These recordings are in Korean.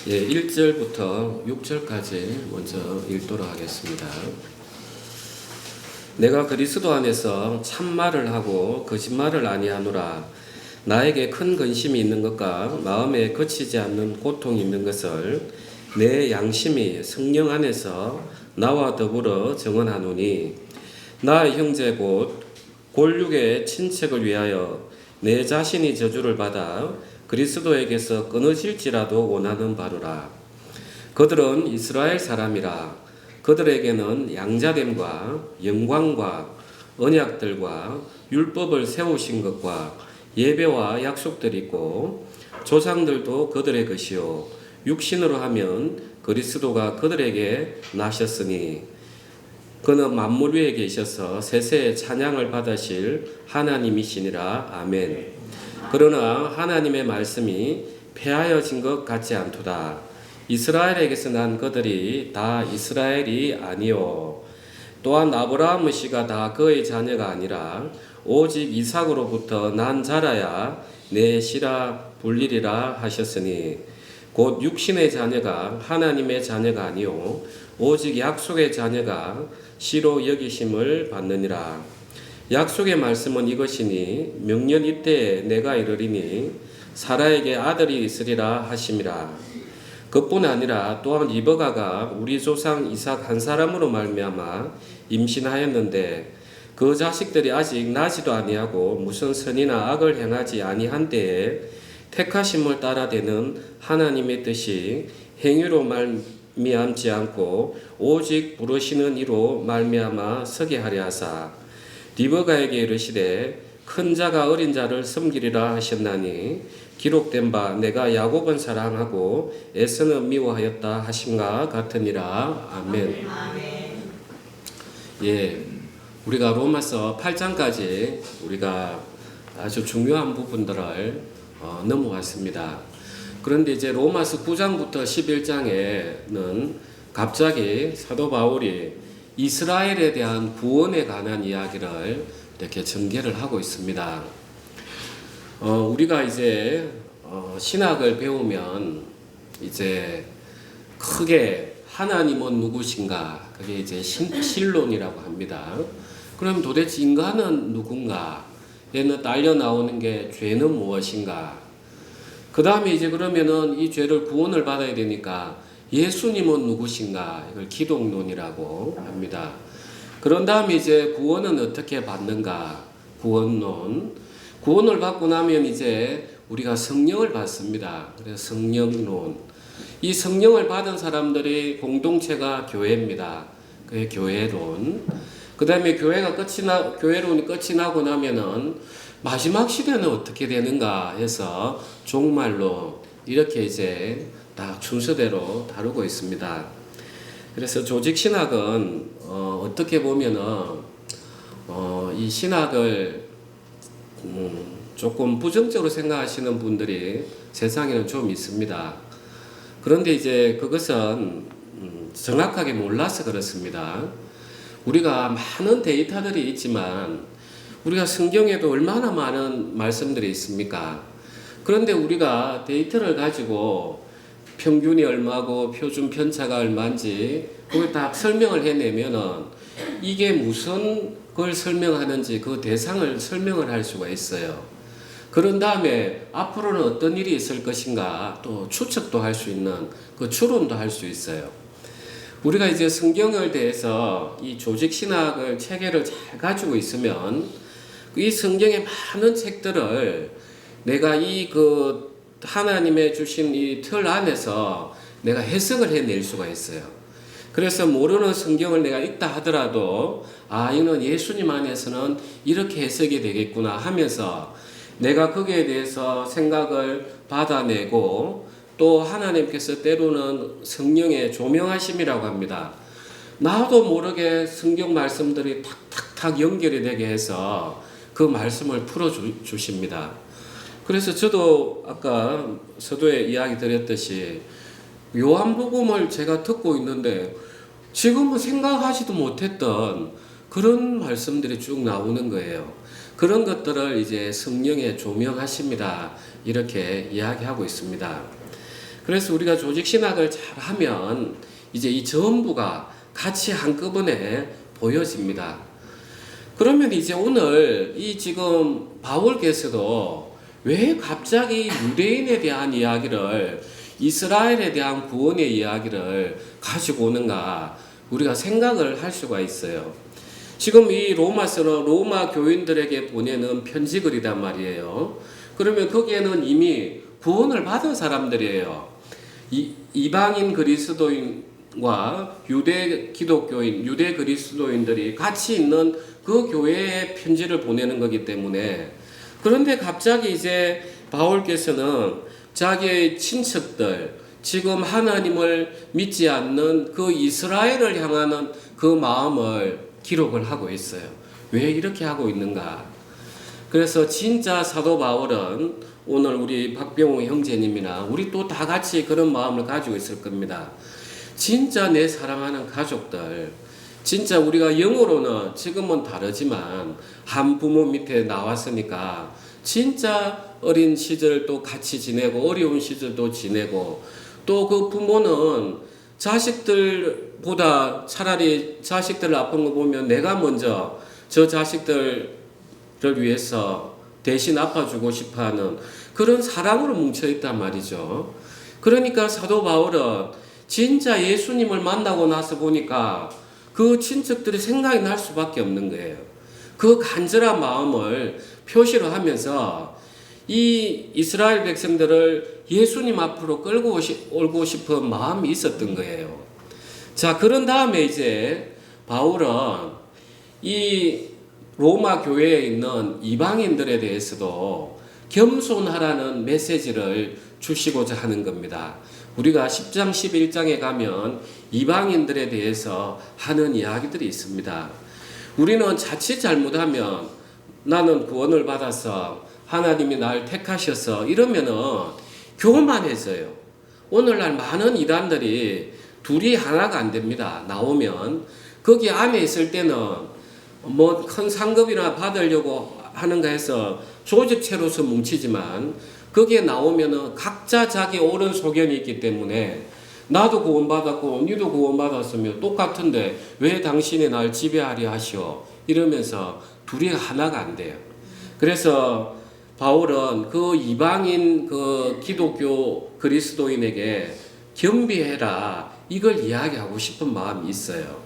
1절부터 6절까지 먼저 읽도록 하겠습니다. 내가 그리스도 안에서 참말을 하고 거짓말을 아니하노라. 나에게 큰 근심이 있는 것과 마음에 거치지 않는 고통이 있는 것을 내 양심이 성령 안에서 나와 더불어 증언하노니, 나의 형제 곧 골육의 친척을 위하여 내 자신이 저주를 받아 그리스도에게서 끊어질지라도 원하는 바로라. 그들은 이스라엘 사람이라. 그들에게는 양자됨과 영광과 언약들과 율법을 세우신 것과 예배와 약속들이 있고, 조상들도 그들의 것이요 육신으로 하면 그리스도가 그들에게 나셨으니, 그는 만물 위에 계셔서 세세의 찬양을 받으실 하나님이시니라. 아멘. 그러나 하나님의 말씀이 폐하여진 것 같지 않도다. 이스라엘에게서 난 그들이 다 이스라엘이 아니요, 또한 아브라함의 씨가 다 그의 자녀가 아니라 오직 이삭으로부터 난 자라야 내 씨라 불리리라 하셨으니, 곧 육신의 자녀가 하나님의 자녀가 아니요 오직 약속의 자녀가 씨로 여기심을 받느니라. 약속의 말씀은 이것이니, 명년 이때에 내가 이르리니 사라에게 아들이 있으리라 하심이라. 그뿐 아니라 또한 리브가가 우리 조상 이삭 한 사람으로 말미암아 임신하였는데, 그 자식들이 아직 나지도 아니하고 무슨 선이나 악을 행하지 아니한 때에 택하심을 따라 되는 하나님의 뜻이 행위로 말미암지 않고 오직 부르시는 이로 말미암아 서게 하려 하사, 리브가에게 이르시되 큰 자가 어린 자를 섬기리라 하셨나니, 기록된 바 내가 야곱은 사랑하고 에서는 미워하였다 하심과 같으니라. 아멘. 예, 우리가 로마서 8장까지 우리가 아주 중요한 부분들을 넘어왔습니다. 그런데 이제 로마서 9장부터 11장에는 갑자기 사도 바울이 이스라엘에 대한 구원에 관한 이야기를 이렇게 전개를 하고 있습니다. 우리가 이제 신학을 배우면 이제 크게 하나님은 누구신가, 그게 이제 신론이라고 합니다. 그럼 도대체 인간은 누군가? 얘는 딸려 나오는 게 죄는 무엇인가? 그 다음에 이제 그러면은 이 죄를 구원을 받아야 되니까 예수님은 누구신가? 이걸 기독론이라고 합니다. 그런 다음에 이제 구원은 어떻게 받는가? 구원론. 구원을 받고 나면 이제 우리가 성령을 받습니다. 그래서 성령론. 이 성령을 받은 사람들의 공동체가 교회입니다. 그게 교회론. 그 다음에 교회론이 끝이 나고 나면은 마지막 시대는 어떻게 되는가 해서 종말론. 이렇게 이제 딱 순서대로 다루고 있습니다. 그래서 조직신학은 어떻게 보면은 이 신학을 조금 부정적으로 생각하시는 분들이 세상에는 좀 있습니다. 그런데 이제 그것은 정확하게 몰라서 그렇습니다. 우리가 많은 데이터들이 있지만 우리가 성경에도 얼마나 많은 말씀들이 있습니까? 그런데 우리가 데이터를 가지고 평균이 얼마고 표준 편차가 얼마인지 그걸 딱 설명을 해내면은 이게 무슨 걸 설명하는지 그 대상을 설명을 할 수가 있어요. 그런 다음에 앞으로는 어떤 일이 있을 것인가 또 추측도 할 수 있는 그 추론도 할 수 있어요. 우리가 이제 성경을 대해서 이 조직신학을 체계를 잘 가지고 있으면 이 성경의 많은 책들을 내가 그 하나님의 주신 이 틀 안에서 내가 해석을 해낼 수가 있어요. 그래서 모르는 성경을 내가 읽다 하더라도 이는 예수님 안에서는 이렇게 해석이 되겠구나 하면서 내가 거기에 대해서 생각을 받아내고, 또 하나님께서 때로는 성령의 조명하심이라고 합니다. 나도 모르게 성경 말씀들이 탁탁탁 연결이 되게 해서 그 말씀을 풀어주십니다. 그래서 저도 아까 서두에 이야기 드렸듯이 요한복음을 제가 듣고 있는데 지금은 생각하지도 못했던 그런 말씀들이 쭉 나오는 거예요. 그런 것들을 이제 성령의 조명하십니다. 이렇게 이야기하고 있습니다. 그래서 우리가 조직 신학을 잘 하면 이제 이 전부가 같이 한꺼번에 보여집니다. 그러면 이제 오늘 이 지금 바울께서도 왜 갑자기 유대인에 대한 이야기를, 이스라엘에 대한 구원의 이야기를 가지고 오는가 우리가 생각을 할 수가 있어요. 지금 이 로마서는 로마 교인들에게 보내는 편지글이란 말이에요. 그러면 거기에는 이미 구원을 받은 사람들이에요. 이방인 그리스도인과 유대 기독교인, 유대 그리스도인들이 같이 있는 그 교회에 편지를 보내는 거기 때문에, 그런데 갑자기 이제 바울께서는 자기의 친척들, 지금 하나님을 믿지 않는 그 이스라엘을 향하는 그 마음을 기록을 하고 있어요. 왜 이렇게 하고 있는가? 그래서 진짜 사도 바울은 오늘 우리 박병호 형제님이나 우리 또 다 같이 그런 마음을 가지고 있을 겁니다. 진짜 내 사랑하는 가족들, 진짜 우리가 영어로는 지금은 다르지만 한 부모 밑에 나왔으니까 진짜 어린 시절도 같이 지내고 어려운 시절도 지내고, 또 그 부모는 자식들보다 차라리 자식들 아픈 거 보면 내가 먼저 저 자식들을 위해서 대신 아파주고 싶어하는 그런 사랑으로 뭉쳐있단 말이죠. 그러니까 사도 바울은 진짜 예수님을 만나고 나서 보니까 그 친척들이 생각이 날 수밖에 없는 거예요. 그 간절한 마음을 표시를 하면서 이 이스라엘 백성들을 예수님 앞으로 끌고 오고 싶은 마음이 있었던 거예요. 자, 그런 다음에 이제 바울은 이 로마 교회에 있는 이방인들에 대해서도 겸손하라는 메시지를 주시고자 하는 겁니다. 우리가 10장 11장에 가면 이방인들에 대해서 하는 이야기들이 있습니다. 우리는 자칫 잘못하면 나는 구원을 받아서 하나님이 날 택하셔서 이러면은 교만해져요. 오늘날 많은 이단들이 둘이 하나가 안 됩니다. 나오면 거기 안에 있을 때는 뭐 큰 상급이나 받으려고 하는가 해서 조직체로서 뭉치지만 거기에 나오면은 각자 자기 옳은 소견이 있기 때문에 나도 구원받았고 니도 구원받았으면 똑같은데 왜 당신이 날 지배하려 하시오 이러면서 둘이 하나가 안 돼요. 그래서 바울은 그 이방인 그 기독교 그리스도인에게 겸비해라 이걸 이야기하고 싶은 마음이 있어요.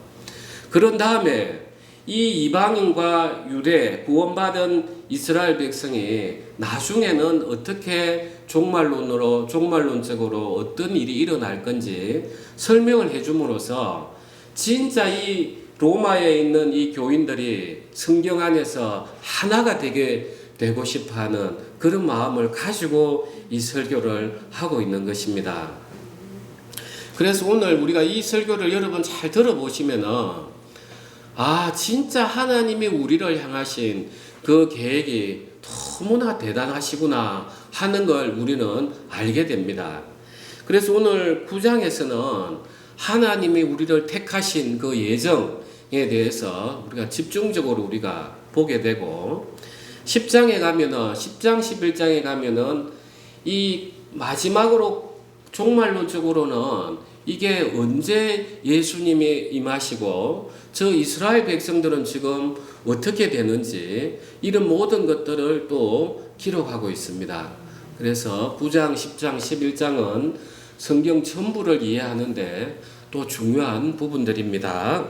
그런 다음에 이 이방인과 유대 구원받은 이스라엘 백성이 나중에는 어떻게 종말론적으로 어떤 일이 일어날 건지 설명을 해줌으로써 진짜 이 로마에 있는 이 교인들이 성경 안에서 하나가 되고 싶어하는 그런 마음을 가지고 이 설교를 하고 있는 것입니다. 그래서 오늘 우리가 이 설교를 여러분 잘 들어보시면은 진짜 하나님이 우리를 향하신 그 계획이 너무나 대단하시구나 하는 걸 우리는 알게 됩니다. 그래서 오늘 9장에서는 하나님이 우리를 택하신 그 예정에 대해서 우리가 집중적으로 우리가 보게 되고, 10장 11장에 가면은 이 마지막으로 종말론적으로는 이게 언제 예수님이 임하시고 저 이스라엘 백성들은 지금 어떻게 되는지 이런 모든 것들을 또 기록하고 있습니다. 그래서 9장, 10장, 11장은 성경 전부를 이해하는데 또 중요한 부분들입니다.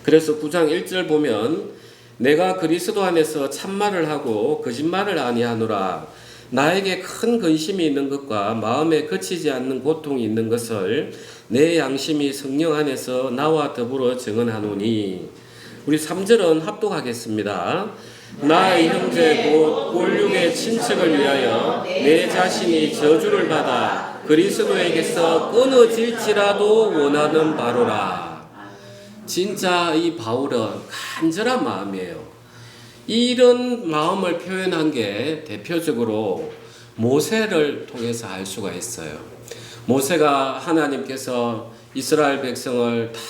그래서 9장 1절 보면 내가 그리스도 안에서 참말을 하고 거짓말을 아니하노라. 나에게 큰 근심이 있는 것과 마음에 그치지 않는 고통이 있는 것을 내 양심이 성령 안에서 나와 더불어 증언하노니. 우리 3절은 합독하겠습니다. 나의 형제 곧 골육의 친척을 위하여 내 자신이 저주를 받아 그리스도에게서 끊어질지라도 원하는 바로라. 진짜 이 바울은 간절한 마음이에요. 이런 마음을 표현한 게 대표적으로 모세를 통해서 알 수가 있어요. 모세가 하나님께서 이스라엘 백성을 다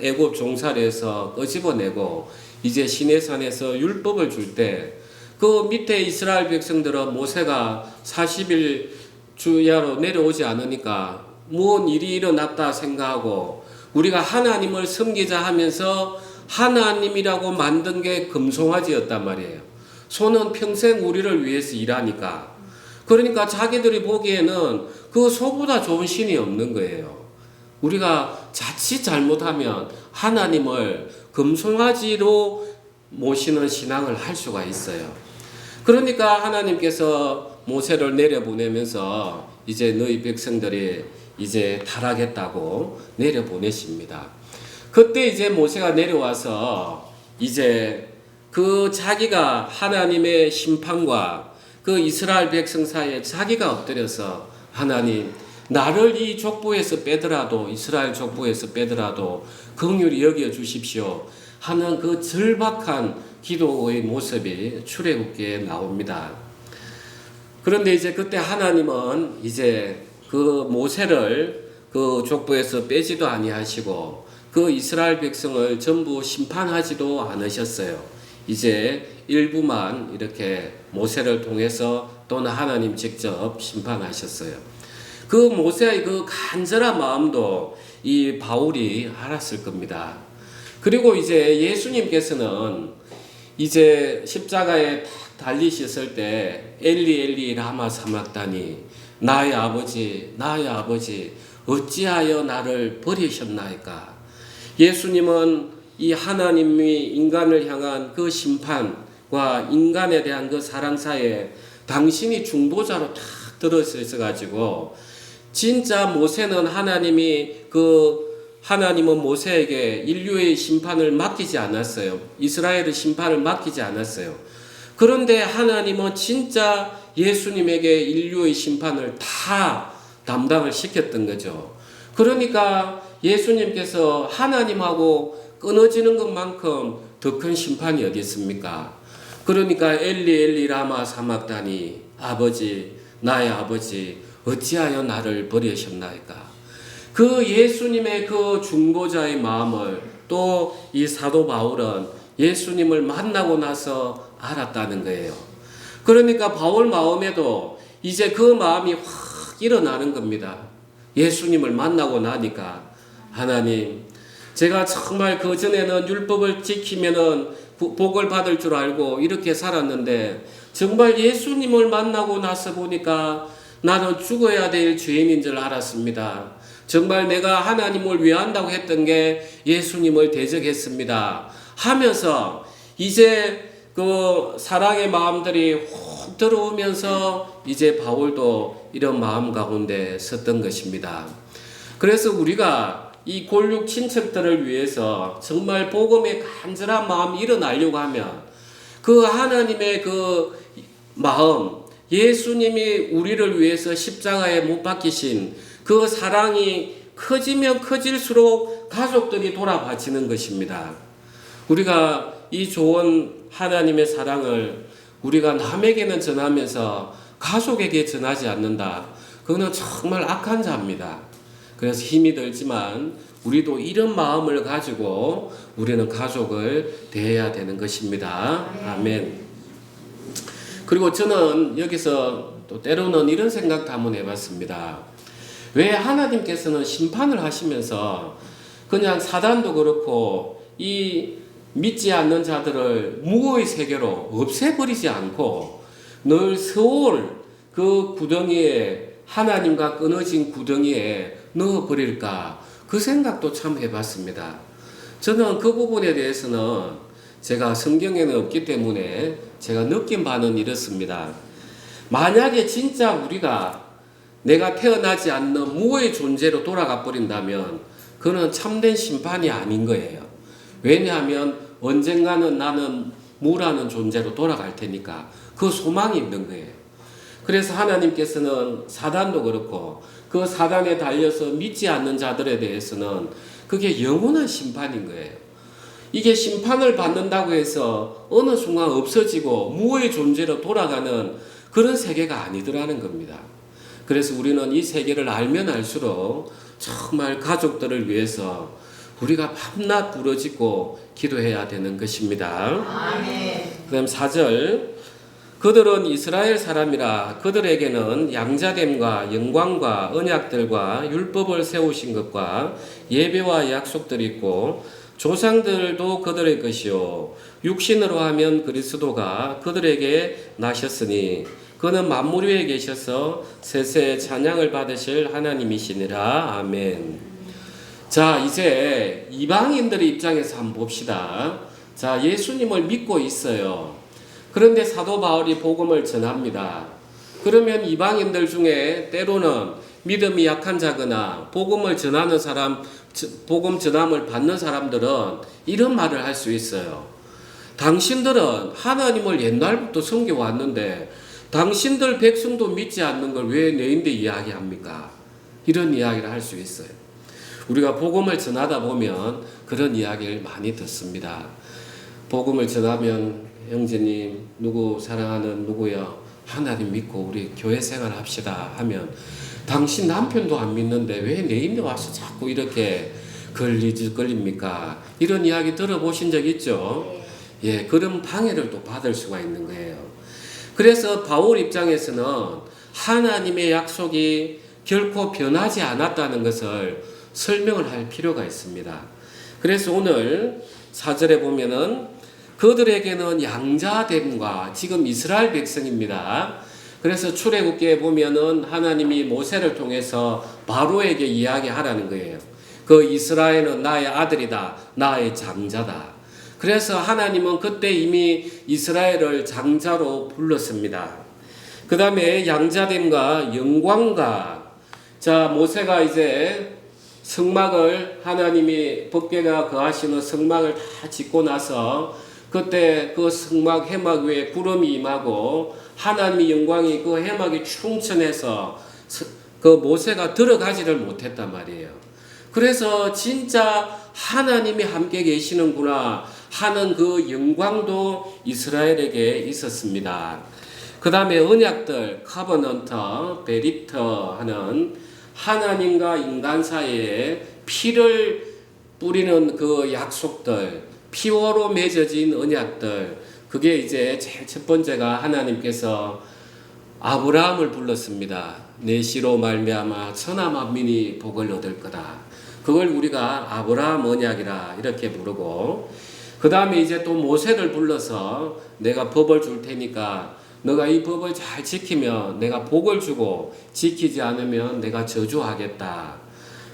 애굽 종살이에서 끄집어내고 이제 시내산에서 율법을 줄 때 그 밑에 이스라엘 백성들은 모세가 40일 주야로 내려오지 않으니까 무슨 일이 일어났다 생각하고 우리가 하나님을 섬기자 하면서 하나님이라고 만든 게 금송아지였단 말이에요. 소는 평생 우리를 위해서 일하니까. 그러니까 자기들이 보기에는 그 소보다 좋은 신이 없는 거예요. 우리가 자칫 잘못하면 하나님을 금송아지로 모시는 신앙을 할 수가 있어요. 그러니까 하나님께서 모세를 내려보내면서 이제 너희 백성들이 이제 타락했다고 내려보내십니다. 그때 이제 모세가 내려와서 이제 그 자기가 하나님의 심판과 그 이스라엘 백성 사이에 자기가 엎드려서 하나님 나를 이 족보에서 빼더라도 이스라엘 족보에서 빼더라도 긍휼히 여겨 주십시오 하는 그 절박한 기도의 모습이 출애굽기에 나옵니다. 그런데 이제 그때 하나님은 이제 그 모세를 그 족보에서 빼지도 아니하시고 그 이스라엘 백성을 전부 심판하지도 않으셨어요. 이제 일부만 이렇게 모세를 통해서 또는 하나님 직접 심판하셨어요. 그 모세의 그 간절한 마음도 이 바울이 알았을 겁니다. 그리고 이제 예수님께서는 이제 십자가에 딱 달리셨을 때 엘리 엘리 라마 사막다니 나의 아버지 어찌하여 나를 버리셨나이까. 예수님은 이 하나님이 인간을 향한 그 심판과 인간에 대한 그 사랑 사이에 당신이 중보자로 탁 들어서 가지고 진짜 모세는 하나님은 모세에게 인류의 심판을 맡기지 않았어요. 이스라엘의 심판을 맡기지 않았어요. 그런데 하나님은 진짜 예수님에게 인류의 심판을 다 담당을 시켰던 거죠. 그러니까 예수님께서 하나님하고 끊어지는 것만큼 더 큰 심판이 어디 있습니까? 그러니까 엘리 엘리 라마 사막다니 아버지 나의 아버지 어찌하여 나를 버리셨나이까. 그 예수님의 그 중보자의 마음을 또 이 사도 바울은 예수님을 만나고 나서 알았다는 거예요. 그러니까 바울 마음에도 이제 그 마음이 확 일어나는 겁니다. 예수님을 만나고 나니까 하나님 제가 정말 그전에는 율법을 지키면은 복을 받을 줄 알고 이렇게 살았는데 정말 예수님을 만나고 나서 보니까 나는 죽어야 될 죄인인 줄 알았습니다. 정말 내가 하나님을 위한다고 했던 게 예수님을 대적했습니다. 하면서 이제 그 사랑의 마음들이 훅 들어오면서 이제 바울도 이런 마음 가운데 섰던 것입니다. 그래서 우리가 이 골육 친척들을 위해서 정말 복음의 간절한 마음이 일어나려고 하면 그 하나님의 그 마음, 예수님이 우리를 위해서 십자가에 못 박히신 그 사랑이 커지면 커질수록 가족들이 돌아봐지는 것입니다. 우리가 이 좋은 하나님의 사랑을 우리가 남에게는 전하면서 가족에게 전하지 않는다. 그거는 정말 악한 자입니다. 그래서 힘이 들지만 우리도 이런 마음을 가지고 우리는 가족을 대해야 되는 것입니다. 아멘. 그리고 저는 여기서 또 때로는 이런 생각도 한번 해봤습니다. 왜 하나님께서는 심판을 하시면서 그냥 사단도 그렇고 이 믿지 않는 자들을 무의 세계로 없애버리지 않고 늘 세월 그 구덩이에 하나님과 끊어진 구덩이에 넣어버릴까 그 생각도 참 해봤습니다. 저는 그 부분에 대해서는 제가 성경에는 없기 때문에 제가 느낀 바는 이렇습니다. 만약에 진짜 우리가 내가 태어나지 않는 무의 존재로 돌아가 버린다면 그는 참된 심판이 아닌 거예요. 왜냐하면 언젠가는 나는 무라는 존재로 돌아갈 테니까 그 소망이 있는 거예요. 그래서 하나님께서는 사단도 그렇고 그 사단에 달려서 믿지 않는 자들에 대해서는 그게 영원한 심판인 거예요. 이게 심판을 받는다고 해서 어느 순간 없어지고 무의 존재로 돌아가는 그런 세계가 아니더라는 겁니다. 그래서 우리는 이 세계를 알면 알수록 정말 가족들을 위해서 우리가 밤낮 부르짖고 기도해야 되는 것입니다. 아멘. 그다음 4절 그들은 이스라엘 사람이라 그들에게는 양자됨과 영광과 언약들과 율법을 세우신 것과 예배와 약속들이 있고 조상들도 그들의 것이요 육신으로 하면 그리스도가 그들에게 나셨으니 그는 만물 위에 계셔서 세세 찬양을 받으실 하나님이시니라. 아멘. 자, 이제 이방인들의 입장에서 한번 봅시다. 자, 예수님을 믿고 있어요. 그런데 사도 바울이 복음을 전합니다. 그러면 이방인들 중에 때로는 믿음이 약한 자거나 복음을 전하는 사람, 복음 전함을 받는 사람들은 이런 말을 할 수 있어요. 당신들은 하나님을 옛날부터 섬겨왔는데 당신들 백성도 믿지 않는 걸 왜 내인데 이야기합니까? 이런 이야기를 할 수 있어요. 우리가 복음을 전하다 보면 그런 이야기를 많이 듣습니다. 복음을 전하면 형제님 누구 사랑하는 누구요? 하나님 믿고 우리 교회 생활 합시다 하면 당신 남편도 안 믿는데 왜 내 입에 와서 자꾸 이렇게 걸립니까? 이런 이야기 들어보신 적 있죠? 예, 그런 방해를 또 받을 수가 있는 거예요. 그래서 바울 입장에서는 하나님의 약속이 결코 변하지 않았다는 것을 설명을 할 필요가 있습니다. 그래서 오늘 4절에 보면은 그들에게는 양자됨과 지금 이스라엘 백성입니다. 그래서 출애굽기에 보면은 하나님이 모세를 통해서 바로에게 이야기하라는 거예요. 그 이스라엘은 나의 아들이다. 나의 장자다. 그래서 하나님은 그때 이미 이스라엘을 장자로 불렀습니다. 그 다음에 양자됨과 영광과 자 모세가 이제 성막을 하나님이 법궤가 거하시는 성막을 다 짓고 나서 그때 그 성막 해막 위에 구름이 임하고 하나님의 영광이 그 해막이 충천해서 그 모세가 들어가지를 못했단 말이에요. 그래서 진짜 하나님이 함께 계시는구나 하는 그 영광도 이스라엘에게 있었습니다. 그 다음에 언약들, 카버넌터, 베리터 하는 하나님과 인간 사이에 피를 뿌리는 그 약속들, 피로로 맺어진 언약들, 그게 이제 제일 첫 번째가 하나님께서 아브라함을 불렀습니다. 내 씨로 말미암아 천하 만민이 복을 얻을 거다. 그걸 우리가 아브라함 언약이라 이렇게 부르고, 그 다음에 이제 또 모세를 불러서 내가 법을 줄 테니까 너가 이 법을 잘 지키면 내가 복을 주고 지키지 않으면 내가 저주하겠다.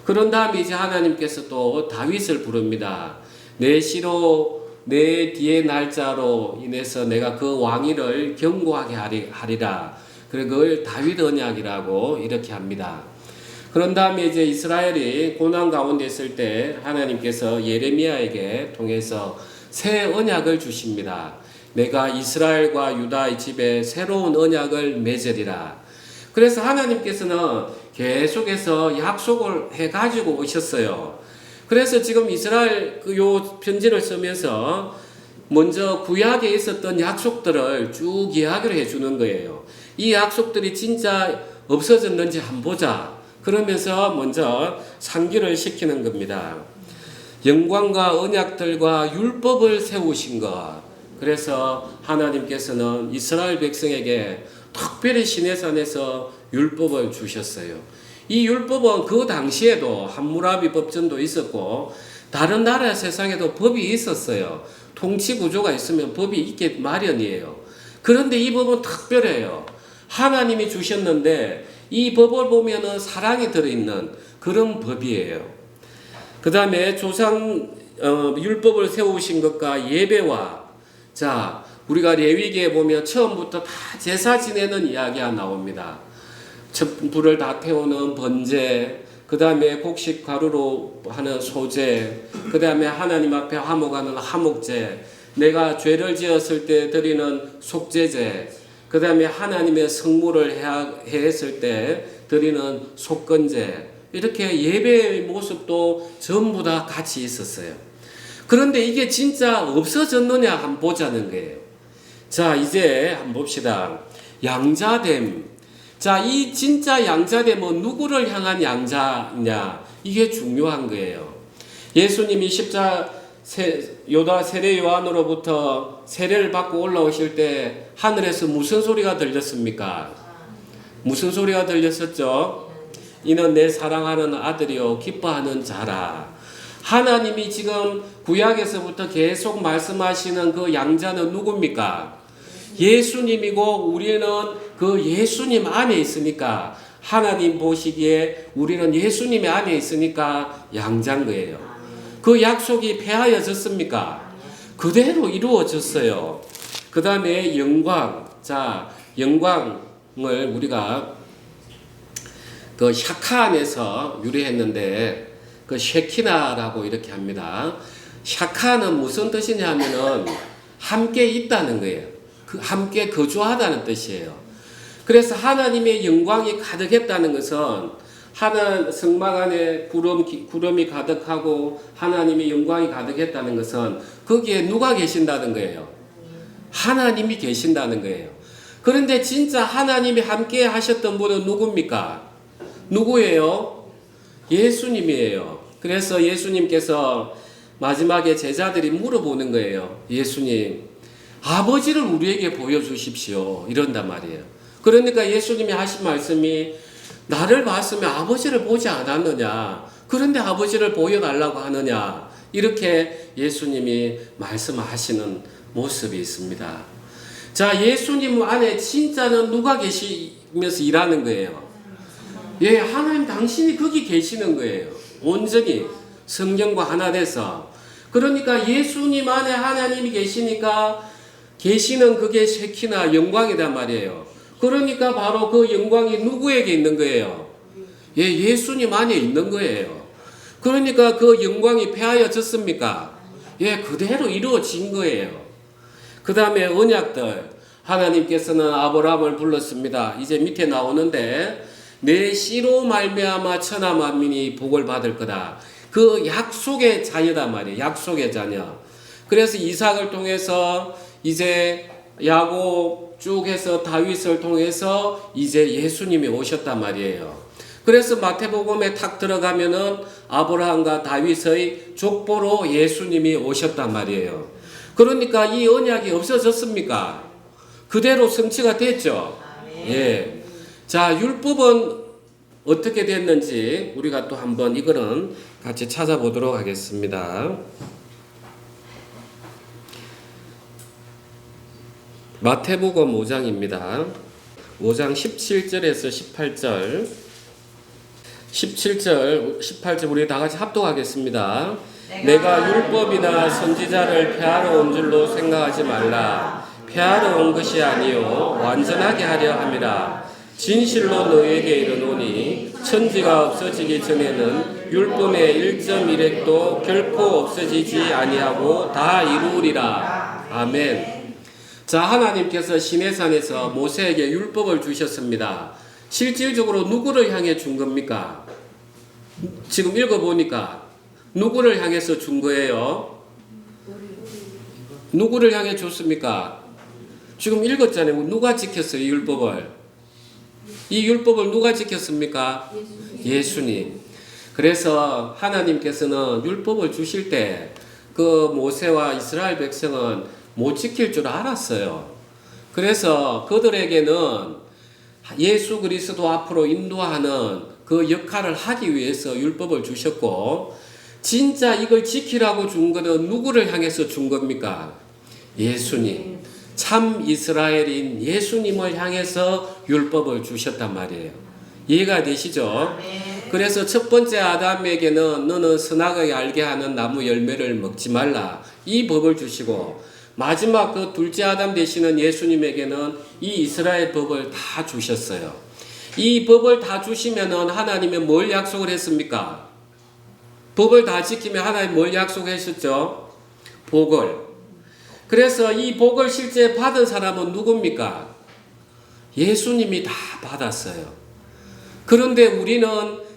그런 다음에 이제 하나님께서 또 다윗을 부릅니다. 내 씨로 내 뒤의 날짜로 인해서 내가 그 왕위를 견고하게 하리라. 그래 그걸 다윗 언약이라고 이렇게 합니다. 그런 다음에 이제 이스라엘이 고난 가운데 있을 때 하나님께서 예레미야에게 통해서 새 언약을 주십니다. 내가 이스라엘과 유다의 집에 새로운 언약을 맺으리라. 그래서 하나님께서는 계속해서 약속을 해가지고 오셨어요. 그래서 지금 이스라엘 요 편지를 쓰면서 먼저 구약에 있었던 약속들을 쭉 이야기를 해주는 거예요. 이 약속들이 진짜 없어졌는지 한번 보자. 그러면서 먼저 상기를 시키는 겁니다. 영광과 언약들과 율법을 세우신 것. 그래서 하나님께서는 이스라엘 백성에게 특별히 시내산에서 율법을 주셨어요. 이 율법은 그 당시에도 함무라비 법전도 있었고 다른 나라 세상에도 법이 있었어요. 통치 구조가 있으면 법이 있게 마련이에요. 그런데 이 법은 특별해요. 하나님이 주셨는데 이 법을 보면은 사랑이 들어있는 그런 법이에요. 그 다음에 조상 율법을 세우신 것과 예배와 자 우리가 레위기에 보면 처음부터 다 제사 지내는 이야기가 나옵니다. 불을 다 태우는 번제, 그 다음에 곡식 가루로 하는 소제, 그 다음에 하나님 앞에 화목하는 화목제, 내가 죄를 지었을 때 드리는 속죄제, 그 다음에 하나님의 성물을 해했을 때 드리는 속건제, 이렇게 예배의 모습도 전부 다 같이 있었어요. 그런데 이게 진짜 없어졌느냐 한번 보자는 거예요. 자, 이제 한번 봅시다. 양자됨. 자, 이 진짜 양자됨은 누구를 향한 양자냐? 이게 중요한 거예요. 예수님이 요다 세례 요한으로부터 세례를 받고 올라오실 때 하늘에서 무슨 소리가 들렸습니까? 무슨 소리가 들렸었죠? 이는 내 사랑하는 아들이요 기뻐하는 자라. 하나님이 지금 구약에서부터 계속 말씀하시는 그 양자는 누굽니까? 예수님이고 우리는 그 예수님 안에 있으니까 하나님 보시기에 우리는 예수님의 안에 있으니까 양자인 거예요. 그 약속이 폐하여졌습니까? 그대로 이루어졌어요. 그 다음에 영광. 자, 영광을 우리가 그 샤카 안에서 유래했는데 그 쉐키나라고 이렇게 합니다. 샤카는 무슨 뜻이냐면은 함께 있다는 거예요. 그 함께 거주하다는 뜻이에요. 그래서 하나님의 영광이 가득했다는 것은 하늘 성막 안에 구름이 가득하고 하나님의 영광이 가득했다는 것은 거기에 누가 계신다는 거예요? 하나님이 계신다는 거예요. 그런데 진짜 하나님이 함께 하셨던 분은 누굽니까? 누구예요? 예수님이에요. 그래서 예수님께서 마지막에 제자들이 물어보는 거예요. 예수님, 아버지를 우리에게 보여주십시오. 이런단 말이에요. 그러니까 예수님이 하신 말씀이 나를 봤으면 아버지를 보지 않았느냐. 그런데 아버지를 보여달라고 하느냐. 이렇게 예수님이 말씀하시는 모습이 있습니다. 자, 예수님 안에 진짜는 누가 계시면서 일하는 거예요? 예, 하나님 당신이 거기 계시는 거예요. 온전히 성령과 하나 돼서. 그러니까 예수님 안에 하나님이 계시니까 계시는 그게 쉐키나 영광이란 말이에요. 그러니까 바로 그 영광이 누구에게 있는 거예요? 예, 예수님 안에 있는 거예요. 그러니까 그 영광이 폐하여졌습니까? 예, 그대로 이루어진 거예요. 그 다음에 언약들. 하나님께서는 아브라함을 불렀습니다. 이제 밑에 나오는데 내 씨로 말미암아 천하 만민이 복을 받을 거다. 그 약속의 자녀단 말이에요. 약속의 자녀. 그래서 이삭을 통해서 이제 야곱 쭉 해서 다윗을 통해서 이제 예수님이 오셨단 말이에요. 그래서 마태복음에 탁 들어가면은 아브라함과 다윗의 족보로 예수님이 오셨단 말이에요. 그러니까 이 언약이 없어졌습니까? 그대로 성취가 됐죠. 예. 자, 율법은 어떻게 됐는지 우리가 또 한번 이거는 같이 찾아보도록 하겠습니다. 마태복음 5장입니다. 5장 17절에서 18절. 17절, 18절 우리 다 같이 합독하겠습니다. 내가 율법이나 선지자를 폐하러 온 줄로 생각하지 말라. 폐하러 온 것이 아니요 완전하게 하려 함이라. 진실로 너에게 이르노니 천지가 없어지기 전에는 율법의 1.1획도 결코 없어지지 아니하고 다 이루으리라. 아멘. 자, 하나님께서 시내산에서 모세에게 율법을 주셨습니다. 실질적으로 누구를 향해 준 겁니까? 지금 읽어보니까 누구를 향해서 준 거예요? 누구를 향해 줬습니까? 지금 읽었잖아요. 누가 지켰어요, 이 율법을? 이 율법을 누가 지켰습니까? 예수님. 그래서 하나님께서는 율법을 주실 때 그 모세와 이스라엘 백성은 못 지킬 줄 알았어요. 그래서 그들에게는 예수 그리스도 앞으로 인도하는 그 역할을 하기 위해서 율법을 주셨고, 진짜 이걸 지키라고 준 것은 누구를 향해서 준 겁니까? 예수님. 참 이스라엘인 예수님을 향해서 율법을 주셨단 말이에요. 이해가 되시죠? 그래서 첫 번째 아담에게는 너는 선악을 알게 하는 나무 열매를 먹지 말라. 이 법을 주시고, 마지막 그 둘째 아담 되시는 예수님에게는 이 이스라엘 법을 다 주셨어요. 이 법을 다 주시면은 하나님이 뭘 약속을 했습니까? 법을 다 지키면 하나님 뭘 약속하셨죠? 복을. 그래서 이 복을 실제 받은 사람은 누굽니까? 예수님이 다 받았어요. 그런데 우리는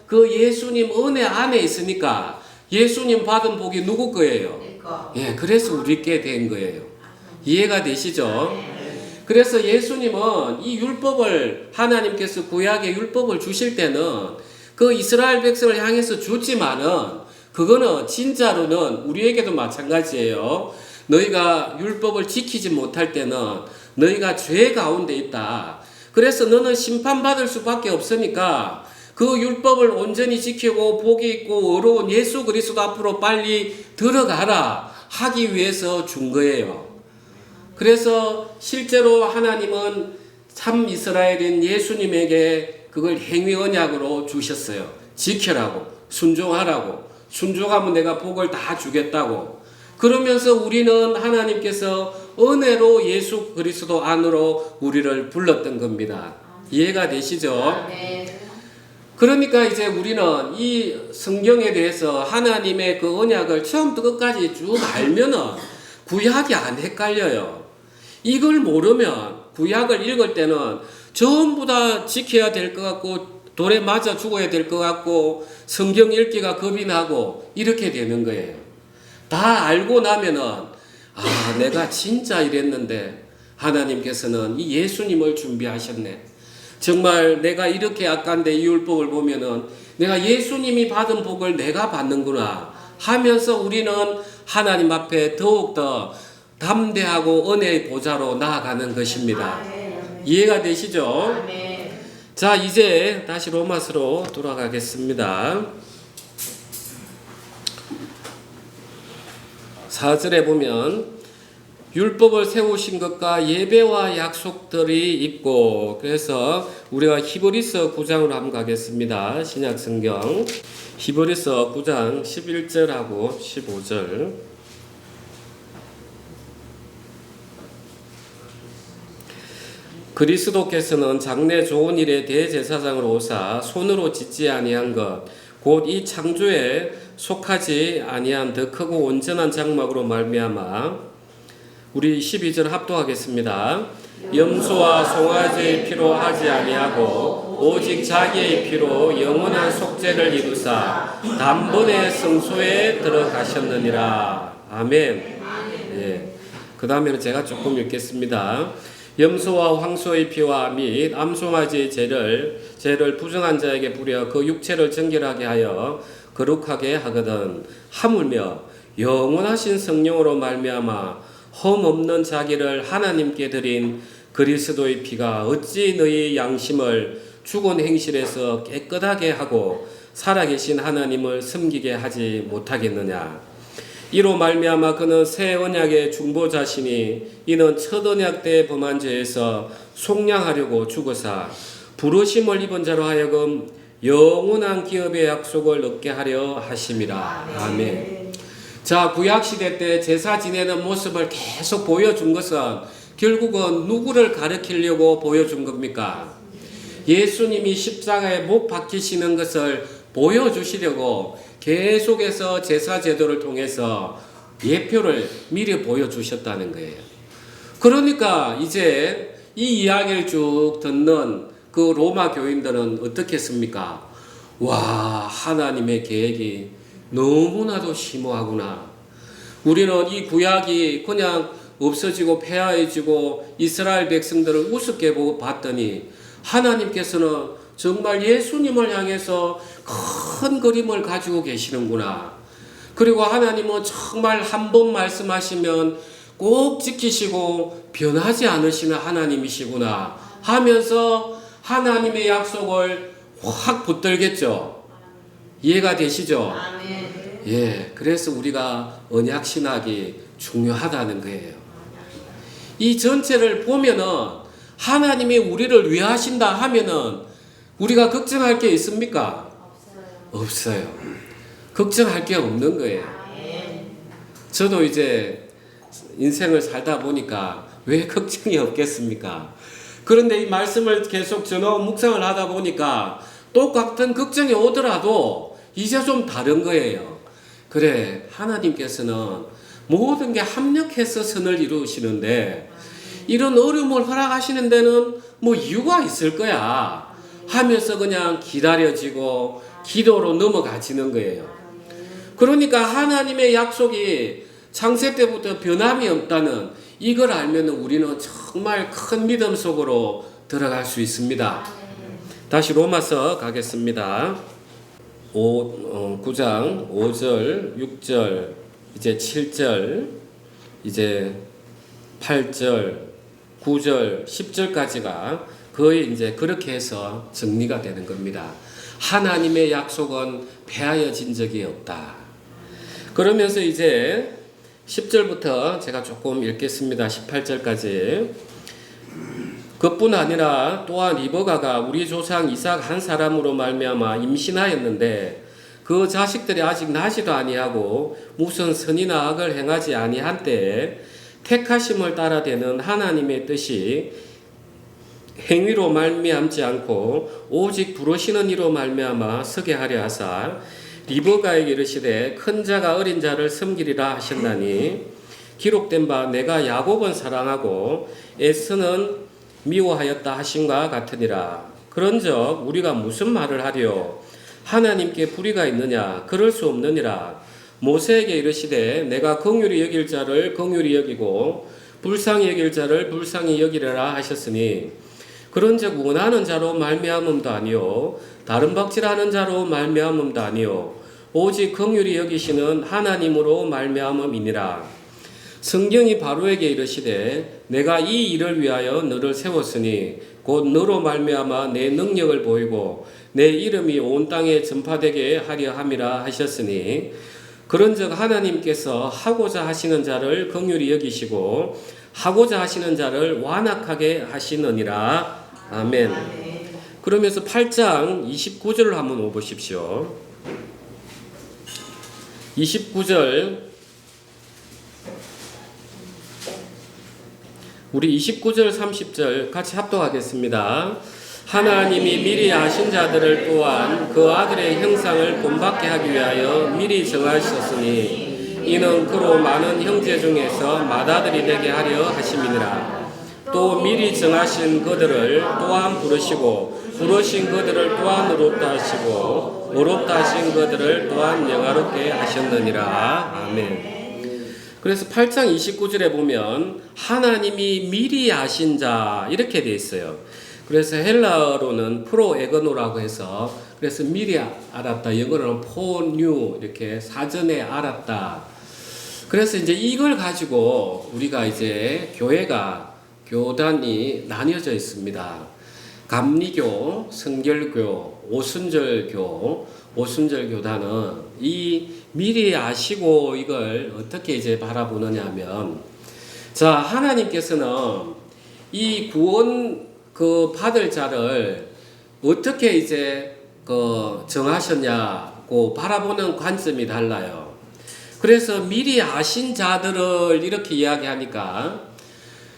그 예수님 은혜 안에 있으니까 예수님 받은 복이 누구 거예요? 예, 그래서 우리께 된 거예요. 이해가 되시죠? 그래서 예수님은 이 율법을 하나님께서 구약의 율법을 주실 때는 그 이스라엘 백성을 향해서 주지만은 그거는 진짜로는 우리에게도 마찬가지예요. 너희가 율법을 지키지 못할 때는 너희가 죄 가운데 있다. 그래서 너는 심판받을 수밖에 없으니까 그 율법을 온전히 지키고 복이 있고 의로운 예수 그리스도 앞으로 빨리 들어가라 하기 위해서 준 거예요. 그래서 실제로 하나님은 참 이스라엘인 예수님에게 그걸 행위 언약으로 주셨어요. 지켜라고, 순종하라고. 순종하면 내가 복을 다 주겠다고. 그러면서 우리는 하나님께서 은혜로 예수 그리스도 안으로 우리를 불렀던 겁니다. 이해가 되시죠? 그러니까 이제 우리는 이 성경에 대해서 하나님의 그 언약을 처음부터 끝까지 쭉 알면은 구약이 안 헷갈려요. 이걸 모르면 구약을 읽을 때는 전부 다 지켜야 될 것 같고 돌에 맞아 죽어야 될 것 같고 성경 읽기가 겁이 나고 이렇게 되는 거예요. 다 알고 나면은 내가 진짜 이랬는데 하나님께서는 이 예수님을 준비하셨네. 정말 내가 이렇게 악한데 이 율법을 보면은 내가 예수님이 받은 복을 내가 받는구나 하면서 우리는 하나님 앞에 더욱더 담대하고 은혜의 보좌로 나아가는 것입니다. 이해가 되시죠? 자, 이제 다시 로마서로 돌아가겠습니다. 4절에 보면 율법을 세우신 것과 예배와 약속들이 있고, 그래서 우리가 히브리서 9장으로 한번 가겠습니다. 신약성경 히브리서 9장 11절하고 15절. 그리스도께서는 장래 좋은 일의 대제사장으로 오사 손으로 짓지 아니한 것 곧 이 창조에 속하지 아니한 더 크고 온전한 장막으로 말미암아 우리 12절 합독하겠습니다. 염소와 송아지의 피로 하지 아니하고 오직 자기의 피로 영원한 속죄를 이루사 단번에 성소에 들어가셨느니라. 아멘. 예. 그 다음에는 제가 조금 읽겠습니다. 염소와 황소의 피와 및 암송아지의 죄를 부정한 자에게 부려 그 육체를 정결하게 하여 거룩하게 하거든 하물며 영원하신 성령으로 말미암아 흠 없는 자기를 하나님께 드린 그리스도의 피가 어찌 너희 양심을 죽은 행실에서 깨끗하게 하고 살아계신 하나님을 섬기게 하지 못하겠느냐. 이로 말미암아 그는 새 언약의 중보자시니 이는 첫 언약 때 범한 죄에서 속량하려고 죽으사 부르심을 입은 자로 하여금 영원한 기업의 약속을 얻게 하려 하심이라. 아멘. 자, 구약시대 때 제사 지내는 모습을 계속 보여준 것은 결국은 누구를 가리키려고 보여준 겁니까? 예수님이 십자가에 못 박히시는 것을 보여주시려고 계속해서 제사 제도를 통해서 예표를 미리 보여주셨다는 거예요. 그러니까 이제 이 이야기를 쭉 듣는 그 로마 교인들은 어떻게 했습니까? 와, 하나님의 계획이 너무나도 심오하구나. 우리는 이 구약이 그냥 없어지고 폐하해지고 이스라엘 백성들을 우습게 봤더니 하나님께서는 정말 예수님을 향해서 큰 그림을 가지고 계시는구나. 그리고 하나님은 정말 한 번 말씀하시면 꼭 지키시고 변하지 않으시는 하나님이시구나 하면서 하나님의 약속을 확 붙들겠죠. 이해가 되시죠? 예, 그래서 우리가 언약 신학이 중요하다는 거예요. 이 전체를 보면은 하나님이 우리를 위하신다 하면은 우리가 걱정할 게 있습니까? 없어요. 걱정할 게 없는 거예요. 저도 이제 인생을 살다 보니까 왜 걱정이 없겠습니까? 그런데 이 말씀을 계속 전하고 묵상을 하다 보니까 똑같은 걱정이 오더라도 이제 좀 다른 거예요. 그래, 하나님께서는 모든 게 합력해서 선을 이루시는데 이런 어려움을 허락하시는 데는 뭐 이유가 있을 거야 하면서 그냥 기다려지고 기도로 넘어가지는 거예요. 그러니까 하나님의 약속이 창세 때부터 변함이 없다는 이걸 알면 우리는 정말 큰 믿음 속으로 들어갈 수 있습니다. 다시 로마서 가겠습니다. 9장 5절, 6절, 이제 7절, 이제 8절, 9절, 10절까지가 거의 이제 그렇게 해서 정리가 되는 겁니다. 하나님의 약속은 폐하여진 적이 없다. 그러면서 이제 10절부터 제가 조금 읽겠습니다. 18절까지. 그뿐 아니라 또한 리버가가 우리 조상 이삭 한 사람으로 말미암아 임신하였는데 그 자식들이 아직 나지도 아니하고 무슨 선이나 악을 행하지 아니한 때에 택하심을 따라 되는 하나님의 뜻이 행위로 말미암지 않고 오직 부르시는 이로 말미암아 서게 하려 하사 리버가에게 이르시되 큰 자가 어린 자를 섬기리라 하셨나니 기록된 바 내가 야곱은 사랑하고 에서는 미워하였다 하신과 같으니라. 그런즉 우리가 무슨 말을 하리요? 하나님께 불의가 있느냐? 그럴 수 없느니라. 모세에게 이르시되 내가 긍휼히 여길 자를 긍휼히 여기고 불쌍히 여길 자를 불쌍히 여기리라 하셨으니 그런즉 원하는 자로 말미암음도 아니요 다른 박질하는 자로 말미암음도 아니요 오직 긍휼히 여기시는 하나님으로 말미암음이니라. 성경이 바로에게 이르시되 내가 이 일을 위하여 너를 세웠으니 곧 너로 말미암아 내 능력을 보이고 내 이름이 온 땅에 전파되게 하려 함이라 하셨으니 그런즉 하나님께서 하고자 하시는 자를 긍휼히 여기시고 하고자 하시는 자를 완악하게 하시느니라. 아멘. 그러면서 8장 29절을 한번 보십시오. 29절 우리 29절 30절 같이 합독하겠습니다. 하나님이 미리 아신 자들을 또한 그 아들의 형상을 본받게 하기 위하여 미리 정하셨으니 이는 그로 많은 형제 중에서 맏아들이 되게 하려 하심이니라. 또 미리 정하신 그들을 또한 부르시고 부르신 그들을 또한 의롭다 하시고 의롭다 하신 그들을 또한 영화롭게 하셨느니라. 아멘. 그래서 8장 29절에 보면 하나님이 미리 아신 자 이렇게 되어 있어요. 그래서 헬라어로는 프로에거노라고 해서 그래서 미리 알았다. 영어로는 포뉴 이렇게 사전에 알았다. 그래서 이제 이걸 가지고 우리가 이제 교단이 나뉘어져 있습니다. 감리교, 성결교, 오순절 교단은 이 미리 아시고 이걸 어떻게 이제 바라보느냐 하면 자, 하나님께서는 이 구원 받을 자를 어떻게 이제 정하셨냐고 바라보는 관점이 달라요. 그래서 미리 아신 자들을 이렇게 이야기하니까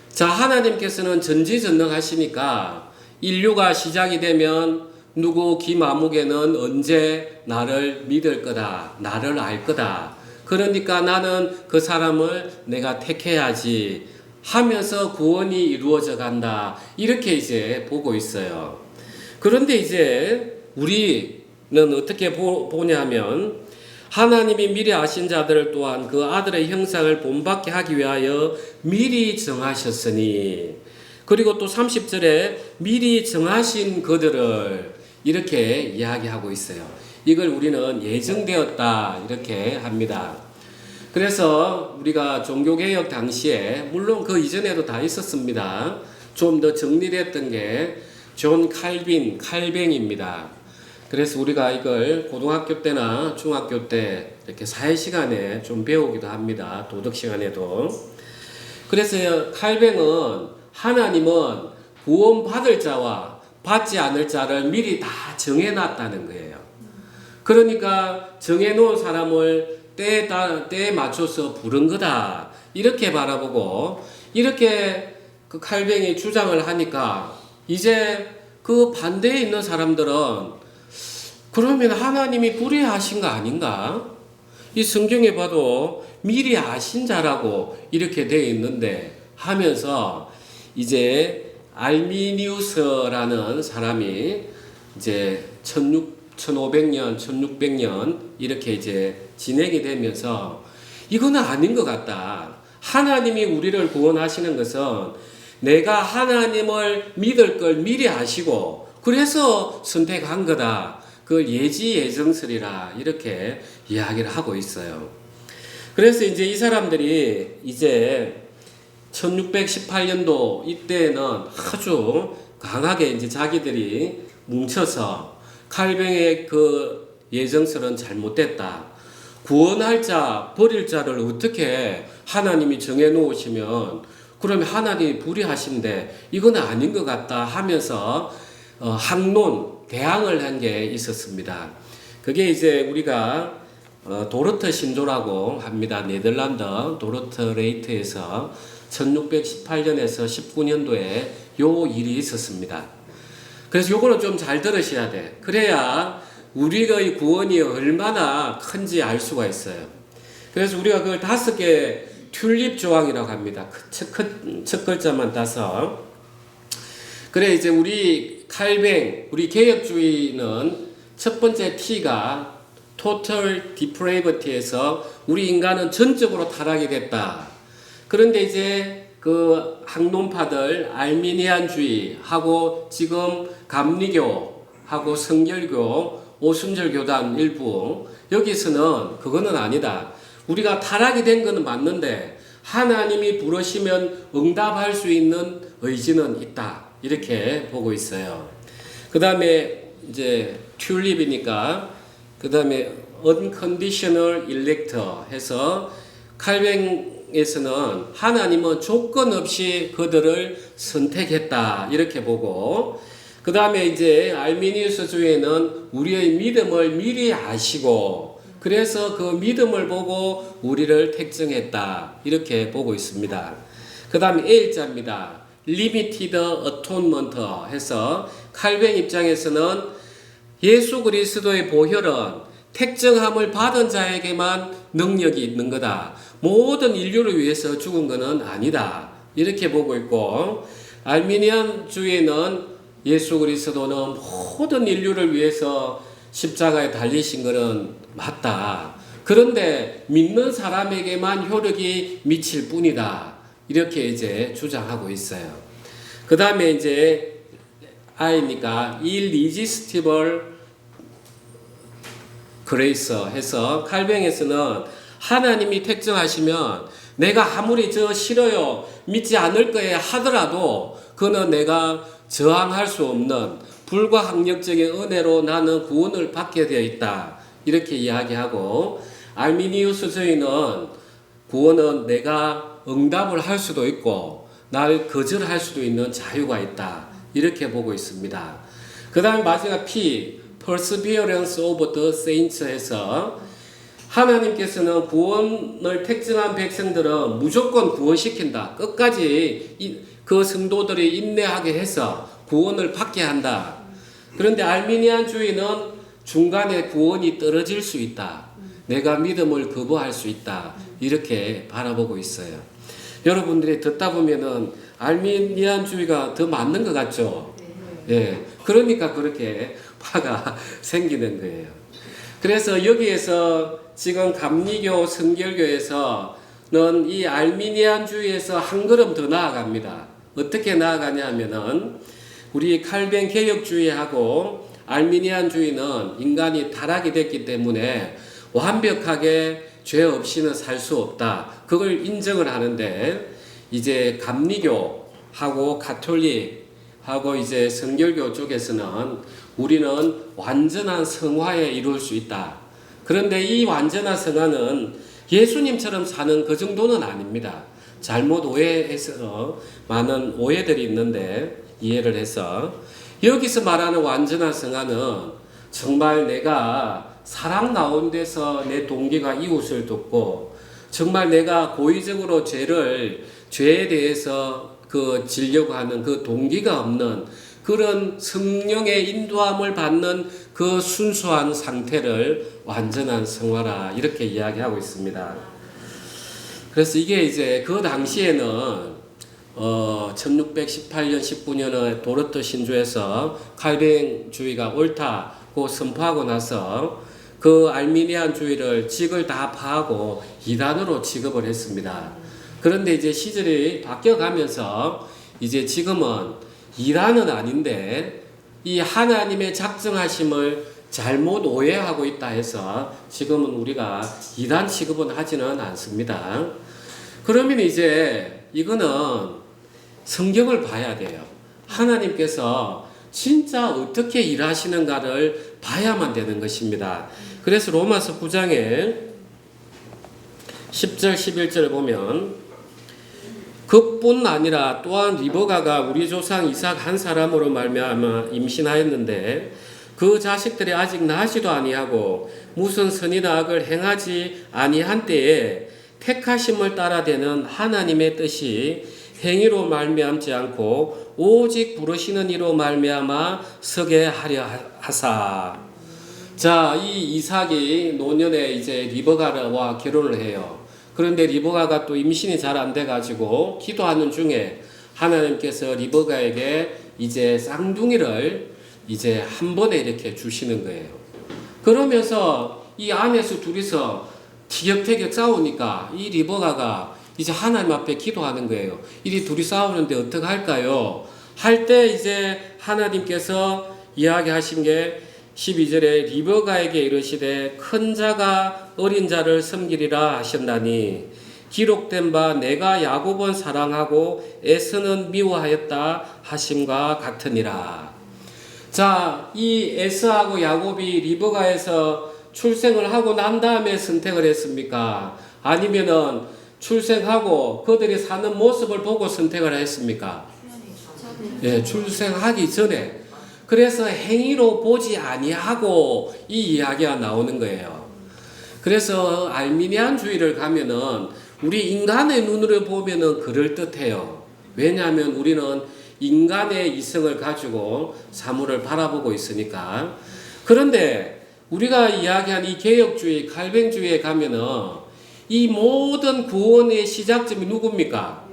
자, 하나님께서는 전지전능하시니까 인류가 시작이 되면 누구 김아무개는 언제 나를 믿을 거다. 나를 알 거다. 그러니까 나는 그 사람을 내가 택해야지 하면서 구원이 이루어져 간다. 이렇게 이제 보고 있어요. 그런데 이제 우리는 어떻게 보냐면 하나님이 미리 아신 자들을 또한 그 아들의 형상을 본받게 하기 위하여 미리 정하셨으니 그리고 또 30절에 미리 정하신 그들을 이렇게 이야기하고 있어요. 이걸 우리는 예정되었다 이렇게 합니다. 그래서 우리가 종교개혁 당시에 물론 그 이전에도 다 있었습니다. 좀 더 정리됐던 게 존 칼뱅입니다. 그래서 우리가 이걸 고등학교 때나 중학교 때 이렇게 사회 시간에 좀 배우기도 합니다. 도덕 시간에도. 그래서 칼뱅은 하나님은 구원받을 자와 받지 않을 자를 미리 다 정해놨다는 거예요. 그러니까 정해놓은 사람을 때에 맞춰서 부른 거다. 이렇게 바라보고 이렇게 그 칼뱅이 주장을 하니까 이제 그 반대에 있는 사람들은 그러면 하나님이 불의하신 거 아닌가? 이 성경에 봐도 미리 아신 자라고 이렇게 되어 있는데 하면서 이제 알미니우스라는 사람이 이제 1500년, 1600년 이렇게 이제 진행이 되면서 이거는 아닌 것 같다. 하나님이 우리를 구원하시는 것은 내가 하나님을 믿을 걸 미리 아시고 그래서 선택한 거다. 그걸 예지예정설이라 이렇게 이야기를 하고 있어요. 그래서 이제 이 사람들이 이제 1618년도 이때는 아주 강하게 이제 자기들이 뭉쳐서 칼뱅의 그 예정설은 잘못됐다. 구원할 자, 버릴 자를 어떻게 하나님이 정해 놓으시면 그러면 하나님이 불의하신데 이건 아닌 것 같다 하면서 항론, 대항을 한 게 있었습니다. 그게 이제 우리가 도르트 신조라고 합니다. 네덜란드 도르트 레이트에서 1618년에서 19년도에 요 일이 있었습니다. 그래서 요거는 좀 잘 들으셔야 돼. 그래야 우리의 구원이 얼마나 큰지 알 수가 있어요. 그래서 우리가 그걸 5개 튤립 조항이라고 합니다. 첫 글자만 따서. 그래 이제 우리 칼뱅, 우리 개혁주의는 첫 번째 T가 Total Depravity에서 우리 인간은 전적으로 타락이 됐다. 그런데 이제 그 학론파들 알미니안주의하고 지금 감리교하고 성결교, 오순절 교단 일부 여기서는 그거는 아니다. 우리가 타락이 된 거는 맞는데 하나님이 부르시면 응답할 수 있는 의지는 있다. 이렇게 보고 있어요. 그 다음에 이제 튤립이니까 그 다음에 unconditional elector 해서 칼뱅에서는 하나님은 조건 없이 그들을 선택했다. 이렇게 보고 그 다음에 이제 알미니우스주의는 우리의 믿음을 미리 아시고 그래서 그 믿음을 보고 우리를 택정했다. 이렇게 보고 있습니다. 그 다음에 A자입니다. Limited Atonement 해서 칼뱅 입장에서는 예수 그리스도의 보혈은 택정함을 받은 자에게만 능력이 있는 거다. 모든 인류를 위해서 죽은 것은 아니다. 이렇게 보고 있고 알미니안주의는 예수 그리스도는 모든 인류를 위해서 십자가에 달리신 것은 맞다. 그런데 믿는 사람에게만 효력이 미칠 뿐이다. 이렇게 이제 주장하고 있어요. 그 다음에 이제 I니까 irresistible grace 해서 칼뱅에서는 하나님이 택정하시면 내가 아무리 싫어요, 믿지 않을 거에 하더라도 그는 내가 저항할 수 없는 불가항력적인 은혜로 나는 구원을 받게 되어 있다. 이렇게 이야기하고 알미니우스주의는 구원은 내가 응답을 할 수도 있고 나를 거절할 수도 있는 자유가 있다. 이렇게 보고 있습니다. 그 다음에 마지막 P, Perseverance of the Saints 해서 하나님께서는 구원을 택정한 백성들은 무조건 구원시킨다. 끝까지 그 성도들이 인내하게 해서 구원을 받게 한다. 그런데 알미니안주의는 중간에 구원이 떨어질 수 있다. 내가 믿음을 거부할 수 있다. 이렇게 바라보고 있어요. 여러분들이 듣다 보면은 알미니안주의가 더 맞는 것 같죠? 예. 그러니까 그렇게 파가 생기는 거예요. 그래서 여기에서 지금 감리교, 성결교에서는 이 알미니안주의에서 한 걸음 더 나아갑니다. 어떻게 나아가냐 하면은 우리 칼뱅 개혁주의하고 알미니안주의는 인간이 타락이 됐기 때문에 완벽하게 죄 없이는 살 수 없다. 그걸 인정을 하는데 이제 감리교하고 가톨릭하고 이제 성결교 쪽에서는 우리는 완전한 성화에 이룰 수 있다. 그런데 이 완전한 성화는 예수님처럼 사는 그 정도는 아닙니다. 잘못 오해해서 많은 오해들이 있는데 이해를 해서 여기서 말하는 완전한 성화는 정말 내가 사랑 가운데서 내 동기가 이웃을 돕고 정말 내가 고의적으로 죄에 대해서 지려고 하는 그 동기가 없는 그런 성령의 인도함을 받는 그 순수한 상태를 완전한 성화라 이렇게 이야기하고 있습니다. 그래서 이게 이제 그 당시에는 1618년 19년의 도르트 신조에서 칼뱅주의가 옳다고 선포하고 나서 그 알미니안주의를 직을 다 파하고 이단으로 취급을 했습니다. 그런데 이제 시절이 바뀌어가면서 이제 지금은 이단은 아닌데 이 하나님의 작정하심을 잘못 오해하고 있다 해서 지금은 우리가 이단 취급은 하지는 않습니다. 그러면 이제 이거는 성경을 봐야 돼요. 하나님께서 진짜 어떻게 일하시는가를 봐야만 되는 것입니다. 그래서 로마서 9장에 10절 11절을 보면 그뿐 아니라 또한 리브가가 우리 조상 이삭 한 사람으로 말미암아 임신하였는데 그 자식들이 아직 나지도 아니하고 무슨 선이나 악을 행하지 아니한 때에 택하심을 따라 되는 하나님의 뜻이 행위로 말미암지 않고 오직 부르시는 이로 말미암아 서게 하려 하사. 자, 이 이삭이 노년에 이제 리브가와 결혼을 해요. 그런데 리브가가 또 임신이 잘 안 돼가지고 기도하는 중에 하나님께서 리브가에게 이제 쌍둥이를 이제 한 번에 이렇게 주시는 거예요. 그러면서 이 안에서 둘이서 티격태격 싸우니까 이 리브가가 이제 하나님 앞에 기도하는 거예요. 이 둘이 싸우는데 어떻게 할까요? 할 때 이제 하나님께서 이야기하신 게 12절에 리브가에게 이르시되 큰 자가 어린 자를 섬기리라 하셨나니 기록된 바 내가 야곱은 사랑하고 에서는 미워하였다 하심과 같으니라. 자, 이 에서하고 야곱이 리브가에서 출생을 하고 난 다음에 선택을 했습니까? 아니면은 출생하고 그들이 사는 모습을 보고 선택을 했습니까? 예, 출생하기 전에. 그래서 행위로 보지 아니하고 이 이야기가 나오는 거예요. 그래서 알미니안주의를 가면은 우리 인간의 눈으로 보면은 그럴듯해요. 왜냐하면 우리는 인간의 이성을 가지고 사물을 바라보고 있으니까. 그런데 우리가 이야기한 이 개혁주의, 칼뱅주의에 가면은 이 모든 구원의 시작점이 누굽니까?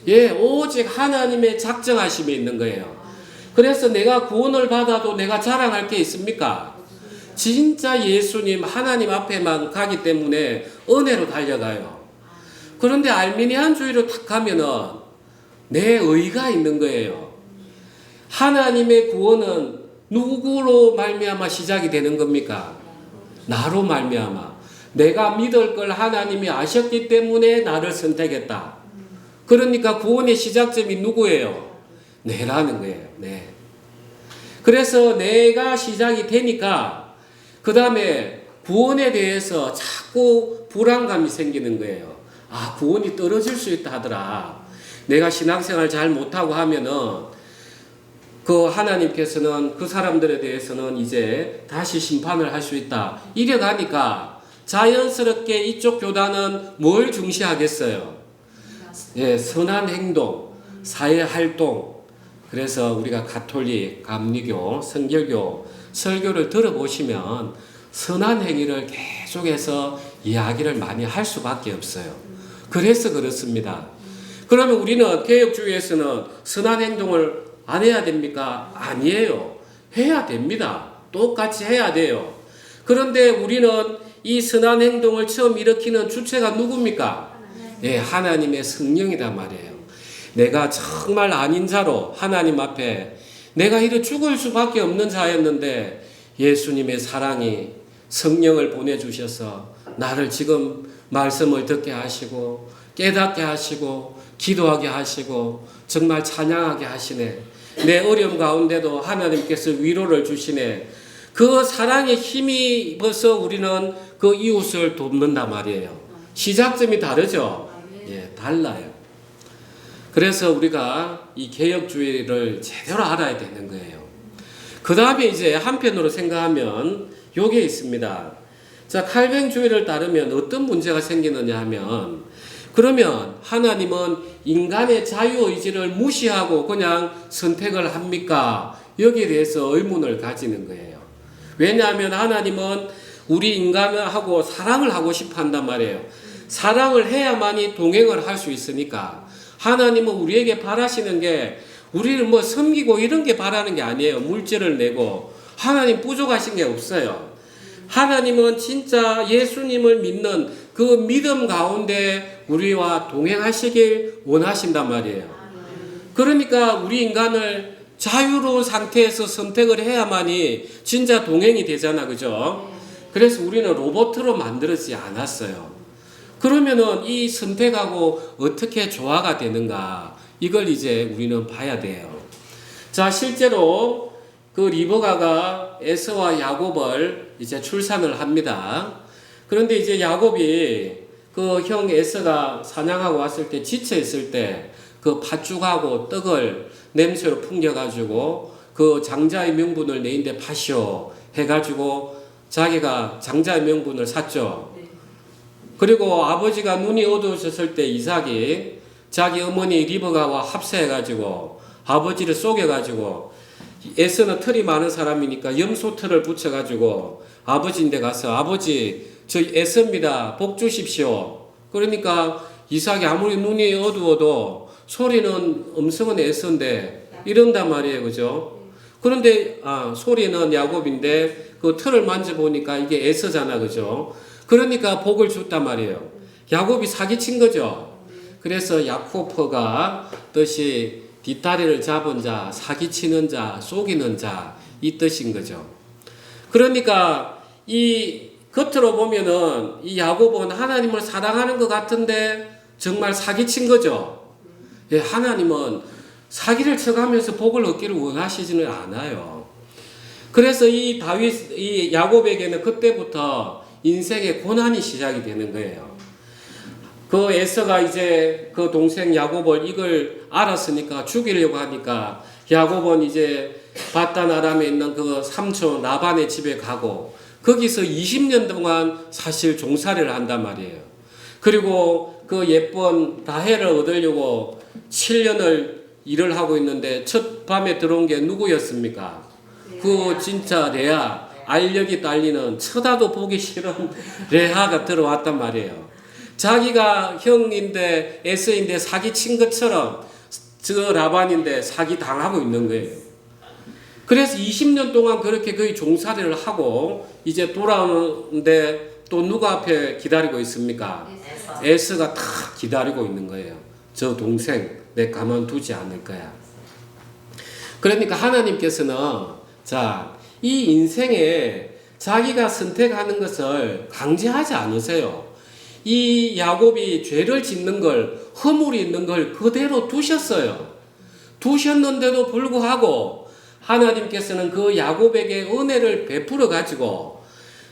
예, 오직 하나님의 작정하심이 있는 거예요. 그래서 내가 구원을 받아도 내가 자랑할 게 있습니까? 진짜 예수님 하나님 앞에만 가기 때문에 은혜로 달려가요. 그런데 알미니안주의로 탁 가면은 내 의가 있는 거예요. 하나님의 구원은 누구로 말미암아 시작이 되는 겁니까? 나로 말미암아. 내가 믿을 걸 하나님이 아셨기 때문에 나를 선택했다. 그러니까 구원의 시작점이 누구예요? 내라는 거예요. 네. 그래서 내가 시작이 되니까 그 다음에 구원에 대해서 자꾸 불안감이 생기는 거예요. 아, 구원이 떨어질 수 있다 하더라. 내가 신앙생활 잘 못하고 하면은 그 하나님께서는 그 사람들에 대해서는 이제 다시 심판을 할 수 있다. 이래 가니까 자연스럽게 이쪽 교단은 뭘 중시하겠어요? 예, 선한 행동, 사회 활동. 그래서 우리가 가톨릭, 감리교, 성결교, 설교를 들어보시면 선한 행위를 계속해서 이야기를 많이 할 수밖에 없어요. 그래서 그렇습니다. 그러면 우리는 개혁주의에서는 선한 행동을 안 해야 됩니까? 아니에요. 해야 됩니다. 똑같이 해야 돼요. 그런데 우리는 이 선한 행동을 처음 일으키는 주체가 누굽니까? 예, 하나님의 성령이란 말이에요. 내가 정말 아닌 자로 하나님 앞에 내가 이래 죽을 수밖에 없는 자였는데 예수님의 사랑이 성령을 보내주셔서 나를 지금 말씀을 듣게 하시고 깨닫게 하시고 기도하게 하시고 정말 찬양하게 하시네. 내 어려움 가운데도 하나님께서 위로를 주시네. 그 사랑에 힘입어서 우리는 그 이웃을 돕는단 말이에요. 시작점이 다르죠? 예, 달라요. 그래서 우리가 이 개혁주의를 제대로 알아야 되는 거예요. 그 다음에 이제 한편으로 생각하면 요게 있습니다. 자, 칼뱅주의를 따르면 어떤 문제가 생기느냐 하면 그러면 하나님은 인간의 자유의지를 무시하고 그냥 선택을 합니까? 여기에 대해서 의문을 가지는 거예요. 왜냐하면 하나님은 우리 인간하고 사랑을 하고 싶어 한단 말이에요. 사랑을 해야만이 동행을 할 수 있으니까 하나님은 우리에게 바라시는 게 우리를 뭐 섬기고 이런 게 바라는 게 아니에요. 물질을 내고 하나님 부족하신 게 없어요. 하나님은 진짜 예수님을 믿는 그 믿음 가운데 우리와 동행하시길 원하신단 말이에요. 그러니까 우리 인간을 자유로운 상태에서 선택을 해야만이 진짜 동행이 되잖아, 그죠? 그래서 우리는 로봇으로 만들어지지 않았어요. 그러면은 이 선택하고 어떻게 조화가 되는가, 이걸 이제 우리는 봐야 돼요. 자, 실제로 그 리브가가 에서와 야곱을 이제 출산을 합니다. 그런데 이제 야곱이 그 형 에서가 사냥하고 왔을 때 지쳐 있을 때 그 팥죽하고 떡을 냄새로 풍겨가지고 그 장자의 명분을 내인데 파시오 해가지고 자기가 장자의 명분을 샀죠. 그리고 아버지가 눈이 어두워졌을 때 이삭이 자기 어머니 리브가와 합세해가지고 아버지를 속여가지고, 에서는 털이 많은 사람이니까 염소 털을 붙여가지고 아버지인데 가서 아버지 저 에서입니다 복 주십시오. 그러니까 이삭이 아무리 눈이 어두워도 소리는 음성은 에서인데 이런단 말이에요, 그죠? 그런데 소리는 야곱인데 그 털을 만져보니까 이게 에서잖아, 그죠? 그러니까 복을 줬단 말이에요. 야곱이 사기친 거죠. 그래서 야코프가 뜻이 뒷다리를 잡은 자, 사기치는 자, 속이는 자, 이 뜻인 거죠. 그러니까 이 겉으로 보면은 이 야곱은 하나님을 사랑하는 것 같은데 정말 사기친 거죠. 예, 하나님은 사기를 쳐가면서 복을 얻기를 원하시지는 않아요. 그래서 이 야곱에게는 그때부터 인생의 고난이 시작이 되는 거예요. 그 에서가 이제 그 동생 야곱을 이걸 알았으니까 죽이려고 하니까 야곱은 이제 바단 아람에 있는 그 삼촌 라반의 집에 가고 거기서 20년 동안 사실 종살이를 한단 말이에요. 그리고 그 예쁜 라헬을 얻으려고 7년을 일을 하고 있는데 첫 밤에 들어온 게 누구였습니까? 그 진짜 레아, 알력이 딸리는 쳐다도 보기 싫은 레아가 들어왔단 말이에요. 자기가 형인데 에서인데 사기친 것처럼 저 라반인데 사기 당하고 있는 거예요. 그래서 20년 동안 그렇게 거의 종살이를 하고 이제 돌아오는데 또 누가 앞에 기다리고 있습니까? 에서가 다 기다리고 있는 거예요. 저 동생 내 가만두지 않을 거야. 그러니까 하나님께서는 이 인생에 자기가 선택하는 것을 강제하지 않으세요. 이 야곱이 죄를 짓는 걸, 허물이 있는 걸 그대로 두셨어요. 두셨는데도 불구하고 하나님께서는 그 야곱에게 은혜를 베풀어 가지고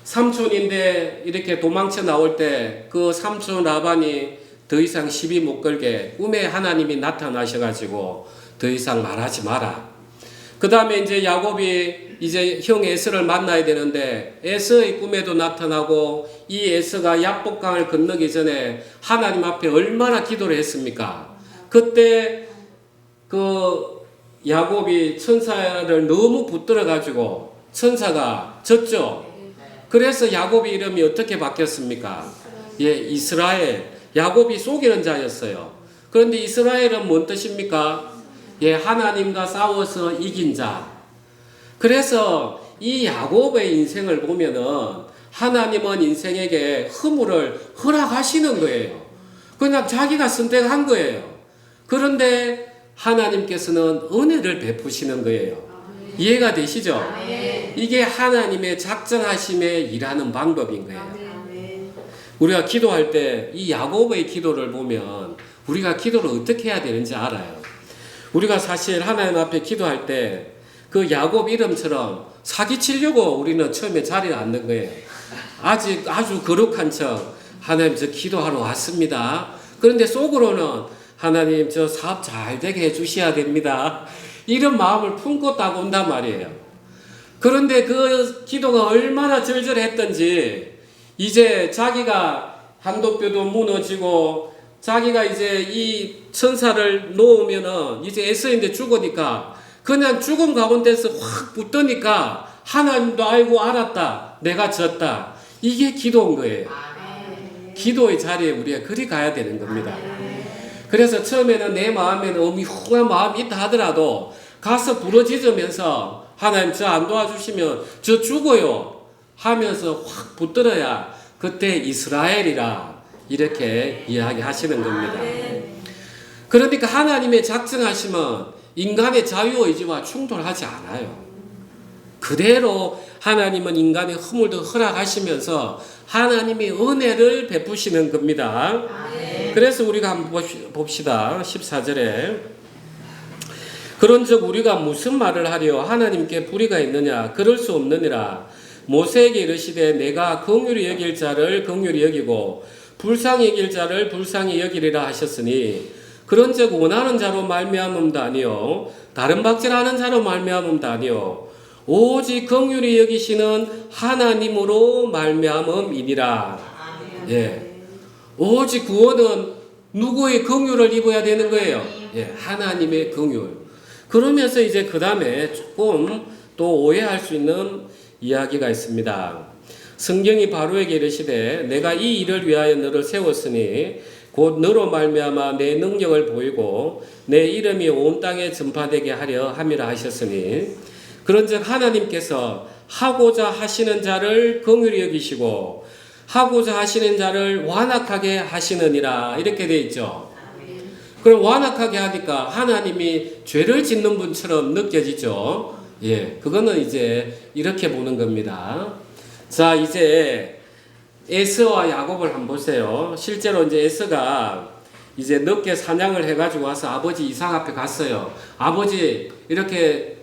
삼촌인데 이렇게 도망쳐 나올 때 그 삼촌 라반이 더 이상 시비 못 걸게 꿈에 하나님이 나타나셔 가지고 더 이상 말하지 마라. 그 다음에 이제 야곱이 이제 형 에서를 만나야 되는데 에서의 꿈에도 나타나고 이 에서가 야복강을 건너기 전에 하나님 앞에 얼마나 기도를 했습니까? 그때 그 야곱이 천사를 너무 붙들어 가지고 천사가 졌죠. 그래서 야곱의 이름이 어떻게 바뀌었습니까? 예, 이스라엘. 야곱이 속이는 자였어요. 그런데 이스라엘은 뭔 뜻입니까? 예, 하나님과 싸워서 이긴 자. 그래서 이 야곱의 인생을 보면은 하나님은 인생에게 허물을 허락하시는 거예요. 그냥 자기가 선택한 거예요. 그런데 하나님께서는 은혜를 베푸시는 거예요. 이해가 되시죠? 이게 하나님의 작정하심에 일하는 방법인 거예요. 우리가 기도할 때 이 야곱의 기도를 보면 우리가 기도를 어떻게 해야 되는지 알아요. 우리가 사실 하나님 앞에 기도할 때 그 야곱 이름처럼 사기치려고 우리는 처음에 자리에 앉는 거예요. 아직 아주 거룩한 척 하나님 저 기도하러 왔습니다. 그런데 속으로는 하나님 저 사업 잘 되게 해주셔야 됩니다. 이런 마음을 품고 딱 온단 말이에요. 그런데 그 기도가 얼마나 절절했던지 이제 자기가 한도뼈도 무너지고 자기가 이제 이 천사를 놓으면은 이제 에서인데 죽으니까 그냥 죽음 가운데서 확 붙으니까 하나님도 알고 알았다. 내가 졌다. 이게 기도인 거예요. 기도의 자리에 우리가 그리 가야 되는 겁니다. 그래서 처음에는 내 마음에는 어미후한 마음이 있다 하더라도 가서 부러지면서 하나님 저 안 도와주시면 저 죽어요 하면서 확 붙들어야 그때 이스라엘이라 이렇게 이야기하시는 겁니다. 그러니까 하나님의 작정하시면 인간의 자유의지와 충돌하지 않아요. 그대로 하나님은 인간의 허물도 허락하시면서 하나님이 은혜를 베푸시는 겁니다. 그래서 우리가 한번 봅시다. 14절에 그런즉 우리가 무슨 말을 하려 하나님께 불의가 있느냐 그럴 수 없느니라. 모세에게 이르시되 내가 긍휼히 여길 자를 긍휼히 여기고 불쌍히 여길 자를 불쌍히 여기리라 하셨으니 그런즉 원하는 자로 말미암음도 아니요 다른 박질하는 자로 말미암음도 아니요 오직 긍휼히 여기시는 하나님으로 말미암음이니라. 예, 오직 구원은 누구의 긍휼을 입어야 되는 거예요? 예, 하나님의 긍휼. 그러면서 이제 그 다음에 조금 또 오해할 수 있는 이야기가 있습니다. 성경이 바로에게 이르시되 내가 이 일을 위하여 너를 세웠으니 곧 너로 말미암아 내 능력을 보이고 내 이름이 온 땅에 전파되게 하려 함이라 하셨으니 그런즉 하나님께서 하고자 하시는 자를 긍휼히 여기시고 하고자 하시는 자를 완악하게 하시느니라 이렇게 돼 있죠. 그럼 완악하게 하니까 하나님이 죄를 짓는 분처럼 느껴지죠. 예, 그거는 이제 이렇게 보는 겁니다. 자, 이제 에서와 야곱을 한번 보세요. 실제로 이제 에서가 이제 늦게 사냥을 해가지고 와서 아버지 이삭 앞에 갔어요. 아버지 이렇게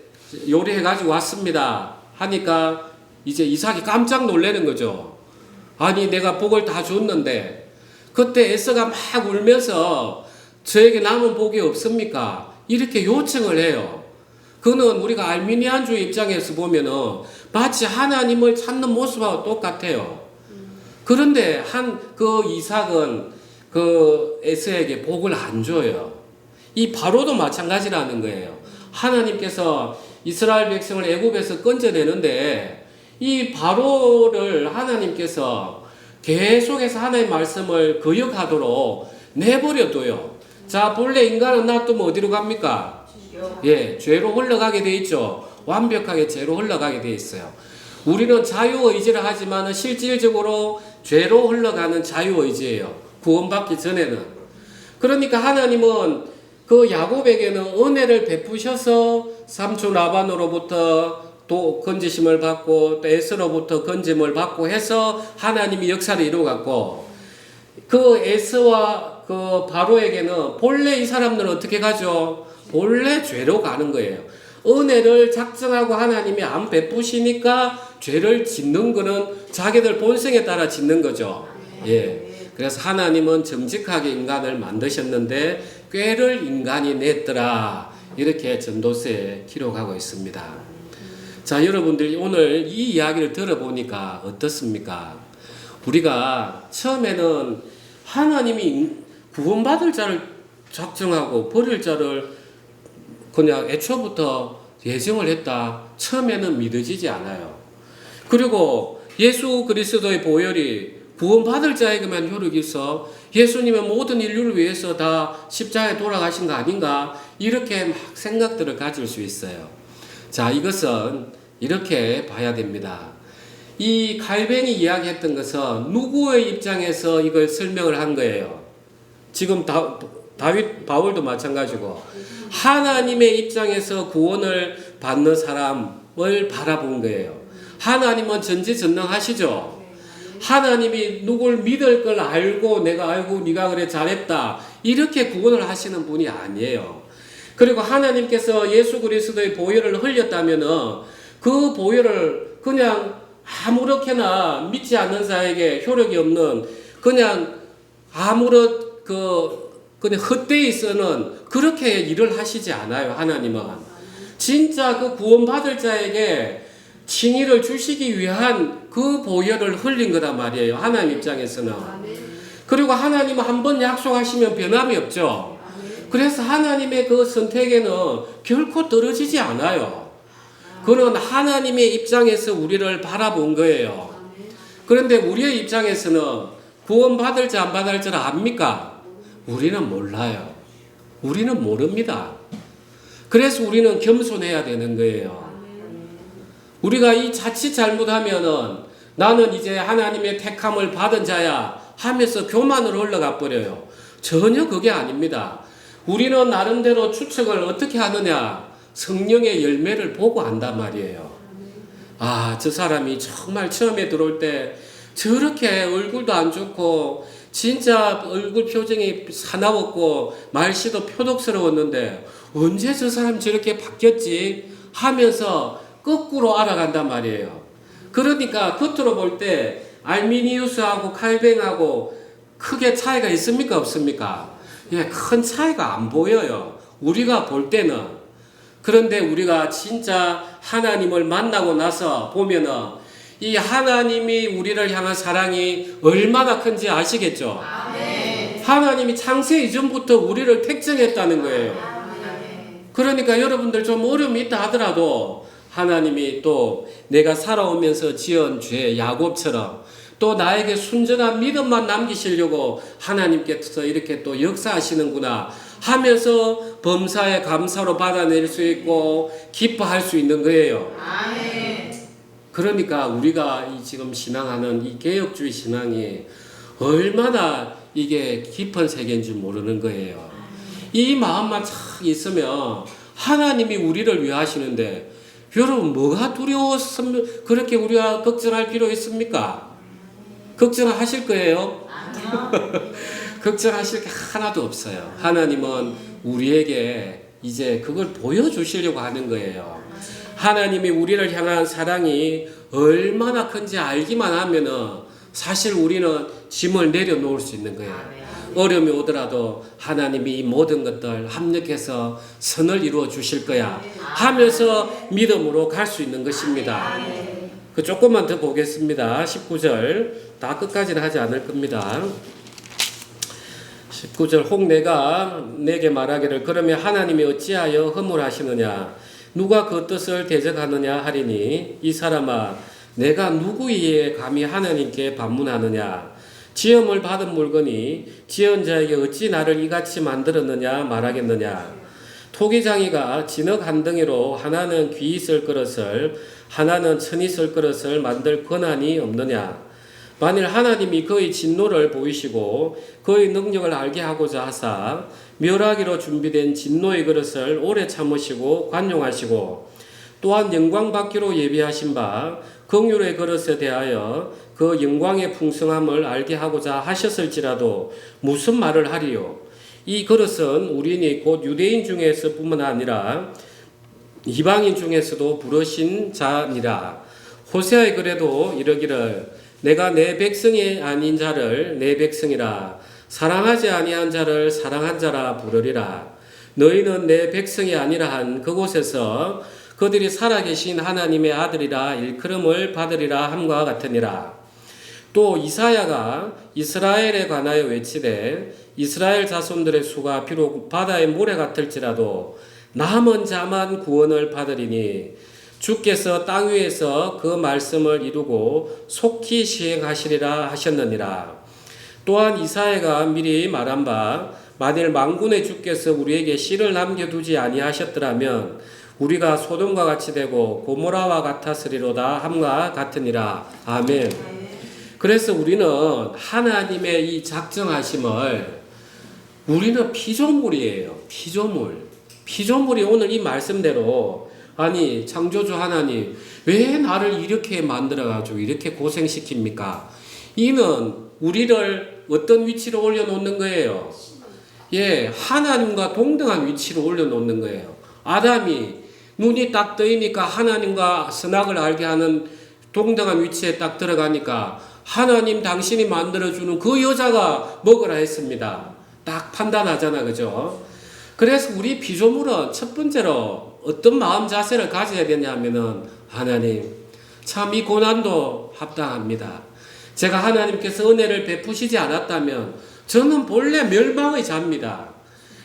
요리해가지고 왔습니다. 하니까 이제 이삭이 깜짝 놀라는 거죠. 아니 내가 복을 다 줬는데. 그때 에서가 막 울면서 저에게 남은 복이 없습니까? 이렇게 요청을 해요. 그는 우리가 알미니안주 입장에서 보면은 마치 하나님을 찾는 모습하고 똑같아요. 그런데 그 이삭은 그 에서에게 복을 안 줘요. 이 바로도 마찬가지라는 거예요. 하나님께서 이스라엘 백성을 애굽에서 건져내는데 이 바로를 하나님께서 계속해서 하나님의 말씀을 거역하도록 내버려둬요. 자, 본래 인간은 놔두면 어디로 갑니까? 예, 죄로 흘러가게 돼 있죠. 완벽하게 죄로 흘러가게 돼 있어요. 우리는 자유의지를 하지만 실질적으로 죄로 흘러가는 자유의지예요. 구원받기 전에는. 그러니까 하나님은 그 야곱에게는 은혜를 베푸셔서 삼촌 라반으로부터 또 건지심을 받고 또 에서로부터 건짐을 받고 해서 하나님이 역사를 이루어갔고 그 에서와 그 바로에게는 본래 이 사람들은 어떻게 가죠? 본래 죄로 가는 거예요. 은혜를 작정하고 하나님이 안 베푸시니까 죄를 짓는 거는 자기들 본성에 따라 짓는 거죠. 예. 그래서 하나님은 정직하게 인간을 만드셨는데 꾀를 인간이 냈더라. 이렇게 전도서에 기록하고 있습니다. 자, 여러분들이 오늘 이 이야기를 들어보니까 어떻습니까? 우리가 처음에는 하나님이 구원받을 자를 작정하고 버릴 자를 그냥 애초부터 예정을 했다. 처음에는 믿어지지 않아요. 그리고 예수 그리스도의 보혈이 구원받을 자에게만 효력이 있어 예수님의 모든 인류를 위해서 다 십자가에 돌아가신 거 아닌가? 이렇게 막 생각들을 가질 수 있어요. 자, 이것은 이렇게 봐야 됩니다. 이 칼뱅이 이야기했던 것은 누구의 입장에서 이걸 설명을 한 거예요? 지금 바울도 마찬가지고 하나님의 입장에서 구원을 받는 사람을 바라본 거예요. 하나님은 전지전능하시죠. 하나님이 누굴 믿을 걸 알고 내가 알고 네가 그래 잘했다 이렇게 구원을 하시는 분이 아니에요. 그리고 하나님께서 예수 그리스도의 보혈을 흘렸다면은 그 보혈을 그냥 아무렇게나 믿지 않는 자에게 효력이 없는 그냥 그냥 헛되이 쓰는 그렇게 일을 하시지 않아요. 하나님은 진짜 그 구원받을 자에게 칭의를 주시기 위한 그 보혈을 흘린 거단 말이에요. 하나님 입장에서는. 그리고 하나님은 한번 약속하시면 변함이 없죠. 그래서 하나님의 그 선택에는 결코 떨어지지 않아요. 그는 하나님의 입장에서 우리를 바라본 거예요. 그런데 우리의 입장에서는 구원받을지 안 받을지 압니까? 우리는 몰라요. 우리는 모릅니다. 그래서 우리는 겸손해야 되는 거예요. 우리가 이 자칫 잘못하면은 나는 이제 하나님의 택함을 받은 자야 하면서 교만으로 흘러가 버려요. 전혀 그게 아닙니다. 우리는 나름대로 추측을 어떻게 하느냐? 성령의 열매를 보고 한단 말이에요. 아, 저 사람이 정말 처음에 들어올 때 저렇게 얼굴도 안 좋고 진짜 얼굴 표정이 사나웠고 말씨도 표독스러웠는데 언제 저 사람 저렇게 바뀌었지? 하면서 거꾸로 알아간단 말이에요. 그러니까 겉으로 볼 때 알미니우스하고 칼뱅하고 크게 차이가 있습니까? 없습니까? 예, 큰 차이가 안 보여요. 우리가 볼 때는. 그런데 우리가 진짜 하나님을 만나고 나서 보면은 이 하나님이 우리를 향한 사랑이 얼마나 큰지 아시겠죠? 아멘. 하나님이 창세 이전부터 우리를 택정했다는 거예요. 아멘. 그러니까 여러분들 좀 어려움이 있다 하더라도 하나님이 또 내가 살아오면서 지은 죄 야곱처럼 또 나에게 순전한 믿음만 남기시려고 하나님께서 이렇게 또 역사하시는구나 하면서 범사에 감사로 받아낼 수 있고 기뻐할 수 있는 거예요. 아멘. 그러니까 우리가 이 지금 신앙하는 이 개혁주의 신앙이 얼마나 이게 깊은 세계인지 모르는 거예요. 이 마음만 참 있으면 하나님이 우리를 위하시는데 여러분 뭐가 두려웠으면 그렇게 우리가 걱정할 필요 있습니까? 걱정하실 거예요? 걱정하실 게 하나도 없어요. 하나님은 우리에게 이제 그걸 보여주시려고 하는 거예요. 하나님이 우리를 향한 사랑이 얼마나 큰지 알기만 하면은 사실 우리는 짐을 내려놓을 수 있는 거예요. 어려움이 오더라도 하나님이 이 모든 것들 합력해서 선을 이루어 주실 거야 하면서 믿음으로 갈 수 있는 것입니다. 그 조금만 더 보겠습니다. 19절 다 끝까지는 하지 않을 겁니다. 19절 혹 내가 내게 말하기를 그러면 하나님이 어찌하여 허물하시느냐 누가 그 뜻을 대적하느냐 하리니 이 사람아 내가 누구이에 감히 하나님께 반문하느냐 지음을 받은 물건이 지은 자에게 어찌 나를 이같이 만들었느냐 말하겠느냐 토기장이가 진흙 한 덩이로 하나는 귀 있을 그릇을 하나는 천 있을 그릇을 만들 권한이 없느냐 만일 하나님이 그의 진노를 보이시고 그의 능력을 알게 하고자 하사 멸하기로 준비된 진노의 그릇을 오래 참으시고 관용하시고 또한 영광 받기로 예비하신 바 긍휼의 그릇에 대하여 그 영광의 풍성함을 알게 하고자 하셨을지라도 무슨 말을 하리요? 이 그릇은 우리니 곧 유대인 중에서 뿐만 아니라 이방인 중에서도 부르신 자니라. 호세아의 글에도 이르기를 내가 내 백성이 아닌 자를 내 백성이라 사랑하지 아니한 자를 사랑한 자라 부르리라. 너희는 내 백성이 아니라 한 그곳에서 그들이 살아계신 하나님의 아들이라 일컬음을 받으리라 함과 같으니라. 또 이사야가 이스라엘에 관하여 외치되 이스라엘 자손들의 수가 비록 바다의 모래 같을지라도 남은 자만 구원을 받으리니 주께서 땅 위에서 그 말씀을 이루고 속히 시행하시리라 하셨느니라. 또한 이사야가 미리 말한 바 만일 만군의 주께서 우리에게 씨를 남겨두지 아니하셨더라면 우리가 소돔과 같이 되고 고모라와 같았으리로다 함과 같으니라. 아멘. 그래서 우리는 하나님의 이 작정하심을 우리는 피조물이에요. 피조물이 오늘 이 말씀대로 아니 창조주 하나님 왜 나를 이렇게 만들어가지고 이렇게 고생시킵니까? 이는 우리를 어떤 위치로 올려놓는 거예요? 예, 하나님과 동등한 위치로 올려놓는 거예요. 아담이 눈이 딱 뜨이니까 하나님과 선악을 알게 하는 동등한 위치에 딱 들어가니까 하나님 당신이 만들어주는 그 여자가 먹으라 했습니다. 딱 판단하잖아, 그죠? 그래서 우리 피조물은 첫 번째로 어떤 마음 자세를 가져야 되냐면은 하나님 참 이 고난도 합당합니다. 제가 하나님께서 은혜를 베푸시지 않았다면 저는 본래 멸망의 자입니다.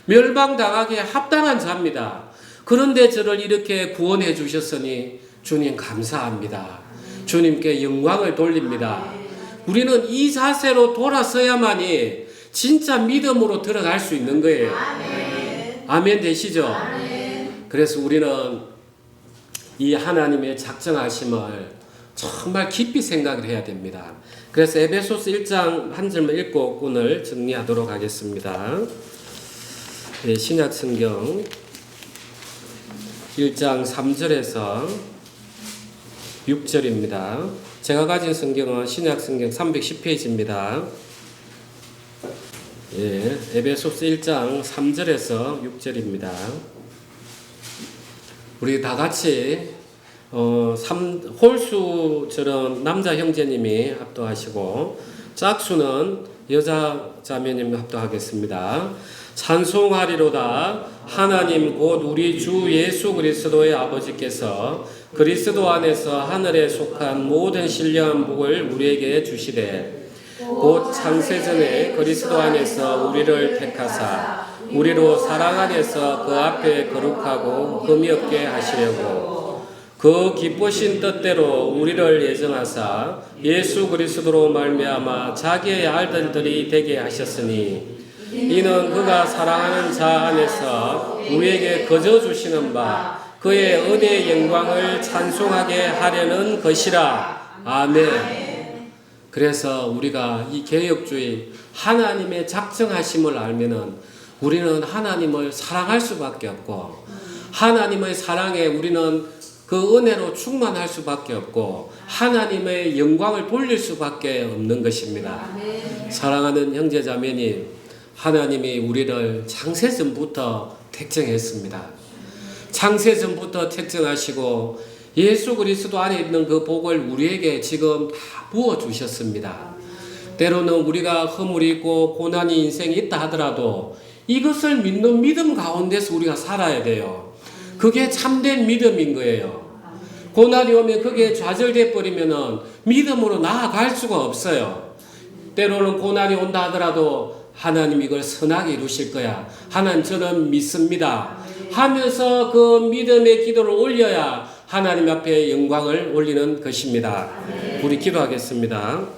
멸망당하기에 합당한 자입니다. 그런데 저를 이렇게 구원해 주셨으니 주님 감사합니다. 주님께 영광을 돌립니다. 우리는 이 자세로 돌아서야만이 진짜 믿음으로 들어갈 수 있는 거예요. 아멘 되시죠? 아멘. 그래서 우리는 이 하나님의 작정하심을 정말 깊이 생각을 해야 됩니다. 그래서 에베소서 1장 한 절만 읽고 오늘 정리하도록 하겠습니다. 신약 성경 1장 3절에서 6절입니다. 제가 가진 성경은 신약 성경 310페이지입니다. 에베소서 1장 3절에서 6절입니다. 우리 다 같이 홀수절은 남자 형제님이 합독하시고 짝수는 여자 자매님이 합독하겠습니다. 찬송하리로다. 하나님 곧 우리 주 예수 그리스도의 아버지께서 그리스도 안에서 하늘에 속한 모든 신령한 복을 우리에게 주시되 곧 창세전에 그리스도 안에서 우리를 택하사 우리로 사랑 안에서 그 앞에 거룩하고 흠이 없게 하시려고 그 기쁘신 뜻대로 우리를 예정하사 예수 그리스도로 말미암아 자기의 아들들이 되게 하셨으니 이는 그가 사랑하는 자 안에서 우리에게 거저 주시는 바 그의 은혜의 영광을 찬송하게 하려는 것이라. 아멘. 그래서 우리가 이 개혁주의 하나님의 작정하심을 알면은 우리는 하나님을 사랑할 수밖에 없고 하나님의 사랑에 우리는 그 은혜로 충만할 수밖에 없고 하나님의 영광을 돌릴 수밖에 없는 것입니다. 사랑하는 형제자매님, 하나님이 우리를 창세전부터 택정했습니다. 창세전부터 택정하시고 예수 그리스도 안에 있는 그 복을 우리에게 지금 다 부어주셨습니다. 때로는 우리가 허물이 있고 고난이 인생에 있다 하더라도 이것을 믿는 믿음 가운데서 우리가 살아야 돼요. 그게 참된 믿음인 거예요. 고난이 오면 그게 좌절돼 버리면은 믿음으로 나아갈 수가 없어요. 때로는 고난이 온다 하더라도 하나님 이걸 선하게 이루실 거야. 하나님 저는 믿습니다. 하면서 그 믿음의 기도를 올려야 하나님 앞에 영광을 올리는 것입니다. 우리 기도하겠습니다.